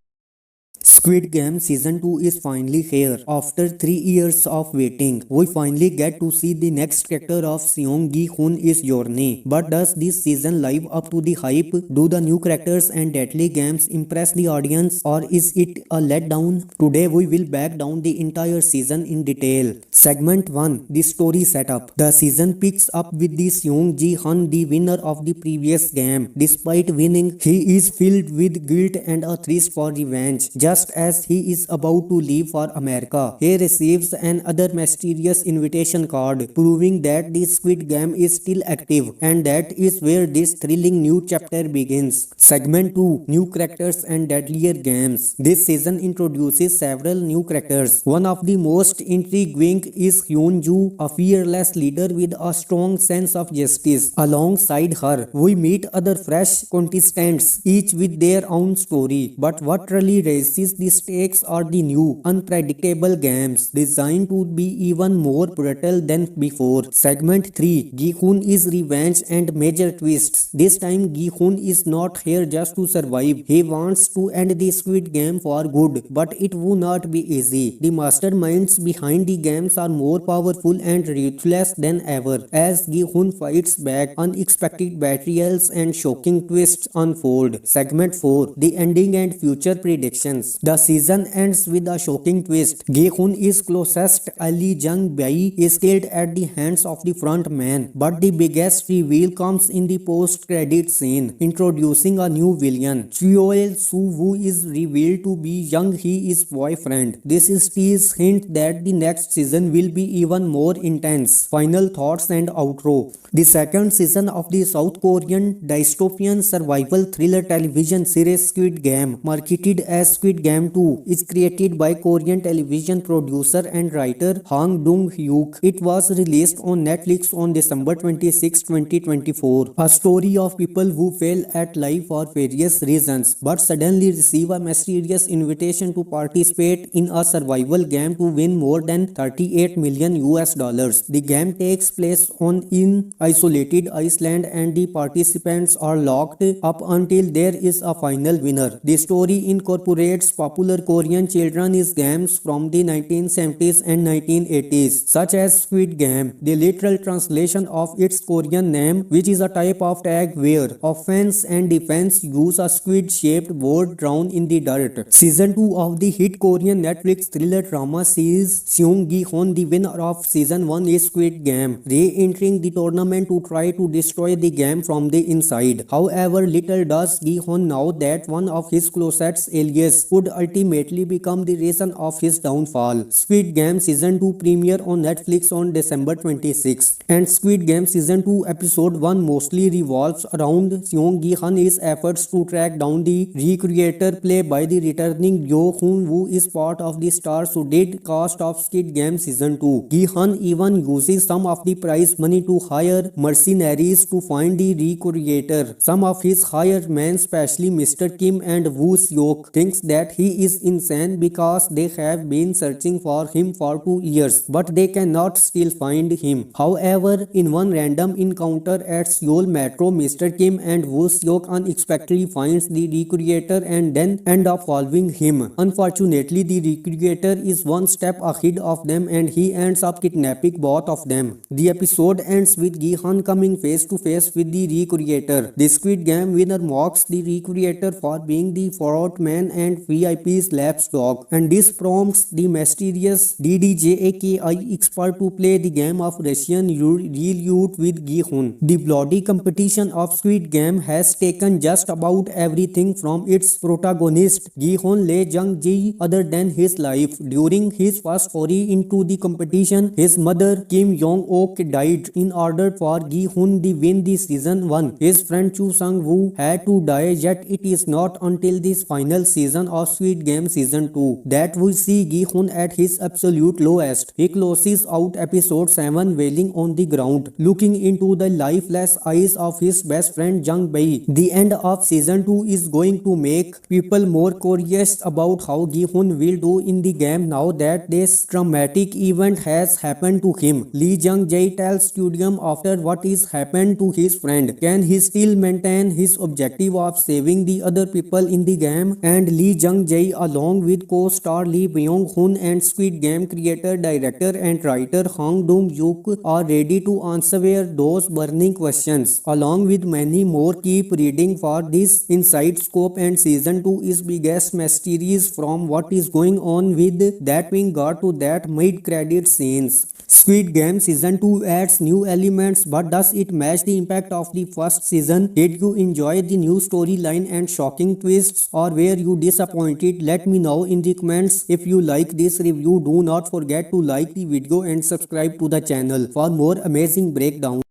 Squid Game Season 2 is finally here. After 3 years of waiting, we finally get to see the next character of Seong Gi-hun's journey. But does this season live up to the hype? Do the new characters and deadly games impress the audience, or is it a letdown? Today we will break down the entire season in detail. Segment 1. The story setup. The season picks up with the Seong Gi-hun, the winner of the previous game. Despite winning, he is filled with guilt and a thirst for revenge. Just as he is about to leave for America, he receives another mysterious invitation card proving that the Squid Game is still active, and that is where this thrilling new chapter begins. Segment 2. New characters and deadlier games. This season introduces several new characters. One of the most intriguing is Hyun-joo, a fearless leader with a strong sense of justice. Alongside her, we meet other fresh contestants, each with their own story. But what really raises the stakes are the new, unpredictable games designed to be even more brutal than before. Segment 3. Gi-hun is revenge and major twists. This time Gi-hun is not here just to survive. He wants to end the Squid Game for good, but it will not be easy. The masterminds behind the games are more powerful and ruthless than ever. As Gi-hun fights back, unexpected betrayals and shocking twists unfold. Segment 4. The ending and future predictions. The season ends with a shocking twist. Gi-hun is closest ally Jung Jae is killed at the hands of the front man, but the biggest reveal comes in the post-credit scene, introducing a new villain. Cheol Soo-woo is revealed to be Jung Hee-is boyfriend. This is tease hint that the next season will be even more intense. Final thoughts and outro. The second season of the South Korean dystopian survival thriller television series Squid Game, marketed as Squid Game 2, is created by Korean television producer and writer Hang Dong-hyuk. It was released on Netflix on December 26, 2024. A story of people who fail at life for various reasons, but suddenly receive a mysterious invitation to participate in a survival game to win more than 38 million US dollars. The game takes place in isolated Iceland, and the participants are locked up until there is a final winner. The story incorporates popular Korean children's games from the 1970s and 1980s, such as Squid Game, the literal translation of its Korean name, which is a type of tag where offense and defense use a squid-shaped board drawn in the dirt. Season 2 of the hit Korean Netflix thriller drama series Seong Gi-hun, the winner of Season 1 is Squid Game, re-entering the tournament to try to destroy the game from the inside. However, little does Gi-hun know that one of his closest allies could ultimately become the reason of his downfall. Squid Game Season 2 premiere on Netflix on December 26, and Squid Game Season 2 Episode 1 mostly revolves around Seong Gi-hun's efforts to track down the recreator played by the returning Yo Hoon woo is part of the star-studded cast of Squid Game Season 2. Gi-hun even uses some of the prize money to hire mercenaries to find the recreator. Some of his hired men, especially Mr. Kim and Woo Seok, thinks that he is insane because they have been searching for him for 2 years, but they cannot still find him. However, in one random encounter at Seoul Metro, Mr. Kim and Woo Seok unexpectedly finds the recreator and then end up following him. Unfortunately, the recreator is one step ahead of them and he ends up kidnapping both of them. The episode ends with Gi-hun coming face to face with the recreator. The Squid Game winner mocks the recreator for being the fraud man and VIP's lapdog, and this prompts the mysterious DDJAKI expert to play the game of Russian roulette with Gi-hun. The bloody competition of Squid Game has taken just about everything from its protagonist Gi-hun Lee Jung Jae other than his life. During his first foray into the competition, his mother Kim Jong-ok died. In order for Gi-hun to win the season 1, his friend Chu Sang-woo had to die, yet it is not until this final season of Squid Game Season 2 that we see Gi-hun at his absolute lowest. He closes out episode 7 wailing on the ground, looking into the lifeless eyes of his best friend Jung Jae. The end of season 2 is going to make people more curious about how Gi-hun will do in the game now that this traumatic event has happened to him. Lee Jung Jae tells Studium after what is happened to his friend, can he still maintain his objective of saving the other people in the game? And Lee Jung Jae, along with co-star Lee Byung-hun and Squid Game creator, director and writer Hong Dong-yuk, are ready to answer those burning questions. Along with many more, keep reading for this inside scope, and season 2 is biggest mysteries from what is going on with that being got to that mid-credit scenes. Squid Game Season 2 adds new elements, but does it match the impact of the first season? Did you enjoy the new storyline and shocking twists, or were you disappointed? Let me know in the comments. If you like this review, do not forget to like the video and subscribe to the channel for more amazing breakdowns.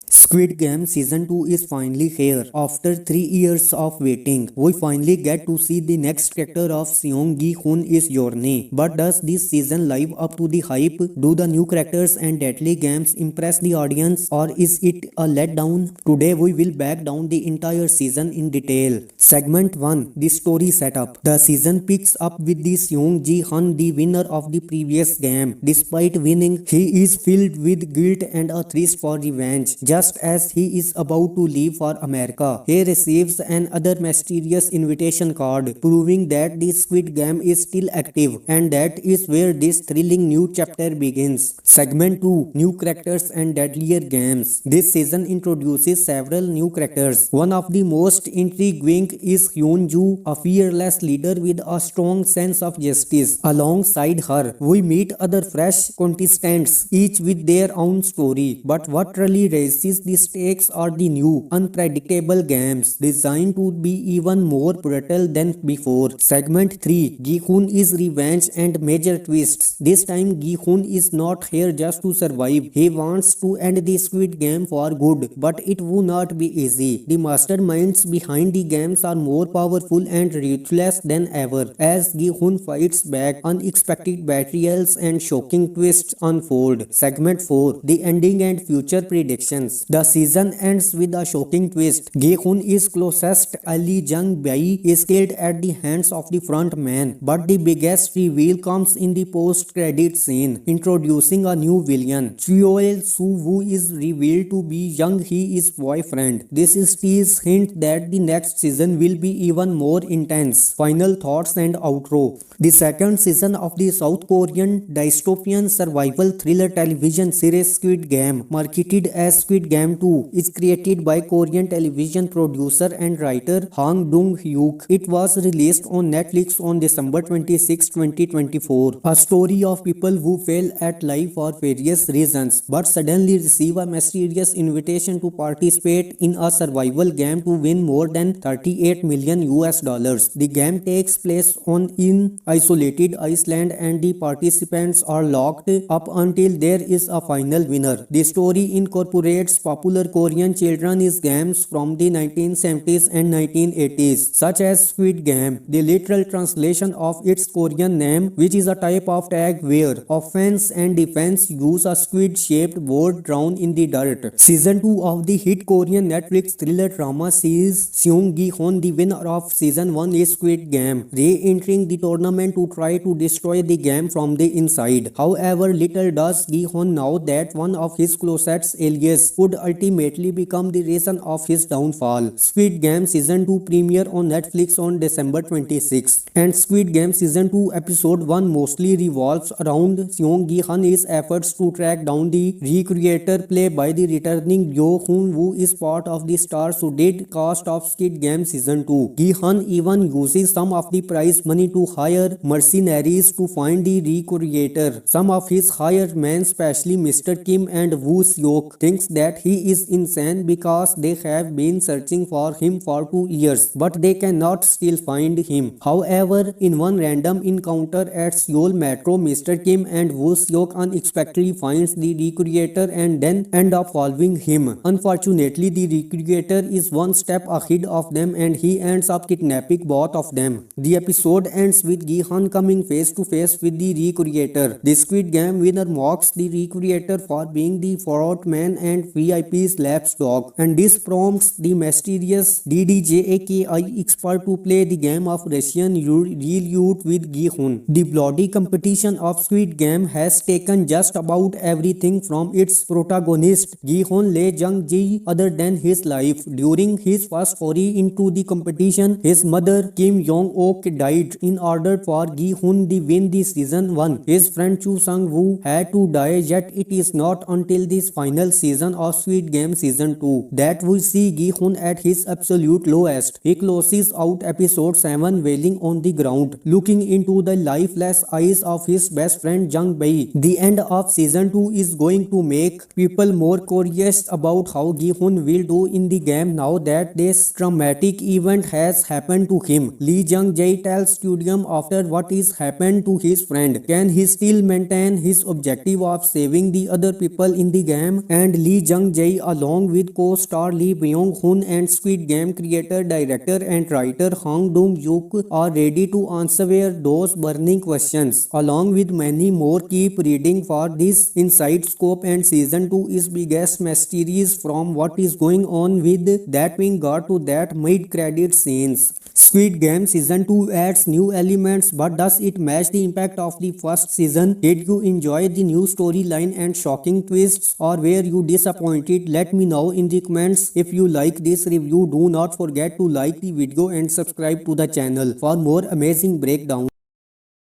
Squid Game Season 2 is finally here. After 3 years of waiting, we finally get to see the next chapter of Seong Gi-hun's journey. But does this season live up to the hype? Do the new characters and deadly games impress the audience, or is it a letdown? Today we will break down the entire season in detail. Segment 1. The story setup. The season picks up with the Seong Gi-hun, the winner of the previous game. Despite winning, he is filled with guilt and a thirst for revenge. Just as he is about to leave for America, he receives another mysterious invitation card proving that the Squid Game is still active, and that is where this thrilling new chapter begins. Segment 2. New characters and deadlier games. This season introduces several new characters. One of the most intriguing is Hyun Joo, a fearless leader with a strong sense of justice. Alongside her, we meet other fresh contestants, each with their own story. But what really raises the stakes are the new, unpredictable games designed to be even more brutal than before. Segment 3. Gi-hun is revenge and major twists. This time Gi-hun is not here just to survive. He wants to end the Squid Game for good, but it will not be easy. The masterminds behind the games are more powerful and ruthless than ever. As Gi-hun fights back, unexpected betrayals and shocking twists unfold. Segment 4. The ending and future predictions. The season ends with a shocking twist. Gi-hun is closest ally Jung Jae is killed at the hands of the front man, but the biggest reveal comes in the post-credit scene, introducing a new villain. Cheol Soo-woo is revealed to be Jung Hee-is boyfriend. This is tease hint that the next season will be even more intense. Final thoughts and outro. The second season of the South Korean dystopian survival thriller television series Squid Game, marketed as Squid Game Game 2 is created by Korean television producer and writer Kang Hyuk. It was released on Netflix on December 26, 2024. A story of people who fail at life for various reasons but suddenly receive a mysterious invitation to participate in a survival game to win more than 38 million US dollars. The game takes place on in isolated Iceland and the participants are locked up until there is a final winner. The story incorporates popular Korean children's games from the 1970s and 1980s, such as Squid Game. The literal translation of its Korean name, which is a type of tag where offense and defense use a squid-shaped board drawn in the dirt. Season 2 of the hit Korean Netflix thriller drama series Seung Gi-hoon, the winner of Season 1 is Squid Game, re-entering the tournament to try to destroy the game from the inside. However, little does Gi-hoon know that one of his closest allies could ultimately become the reason of his downfall. Squid Game Season 2 premiere on Netflix on December 26, and Squid Game Season 2 Episode 1 mostly revolves around Seung Gi-hoon's efforts to track down the recreator played by the returning Yoo-hoon, who is part of the star-studded cast of Squid Game Season 2. Gi-hoon even uses some of the prize money to hire mercenaries to find the recreator. Some of his hired men, especially Mr. Kim and Woo Seok, thinks that he is insane because they have been searching for him for 2 years, but they cannot still find him. However, in one random encounter at Seoul Metro, Mr. Kim and Woo Seok unexpectedly finds the recreator and then end up following him. Unfortunately, the recreator is one step ahead of them and he ends up kidnapping both of them. The episode ends with Gi-hoon coming face to face with the recreator. The Squid Game winner mocks the recreator for being the fraud man and VIP's lapdog, and this prompts the mysterious DDJAKI expert to play the game of Russian roulette with Gi-hoon. The bloody competition of Squid Game has taken just about everything from its protagonist Gi-hoon Lee Jung Jae other than his life. During his first foray into the competition, his mother Kim Yong-ok died in order for Gi-hoon to win the season 1. His friend Chu Sang-woo had to die, yet it is not until this final season of Squid Game Season 2 that we see Gi-hoon at his absolute lowest. He closes out episode 7 wailing on the ground, looking into the lifeless eyes of his best friend Jung Jae. The end of season 2 is going to make people more curious about how Gi-hoon will do in the game now that this traumatic event has happened to him. Lee Jung Jae tells Studium after what is happened to his friend, can he still maintain his objective of saving the other people in the game? And Lee Jung Jae, along with co-star Lee Byung-hun and Squid Game creator, director and writer Kang Hyuk, are ready to answer those burning questions. Along with many more, keep reading for this inside scope, and season 2 is biggest mysteries from what is going on with that being got to that mid-credit scenes. Squid Game Season 2 adds new elements, but does it match the impact of the first season? Did you enjoy the new storyline and shocking twists, or were you disappointed? Let me know in the comments. If you like this review, do not forget to like the video and subscribe to the channel for more amazing breakdowns.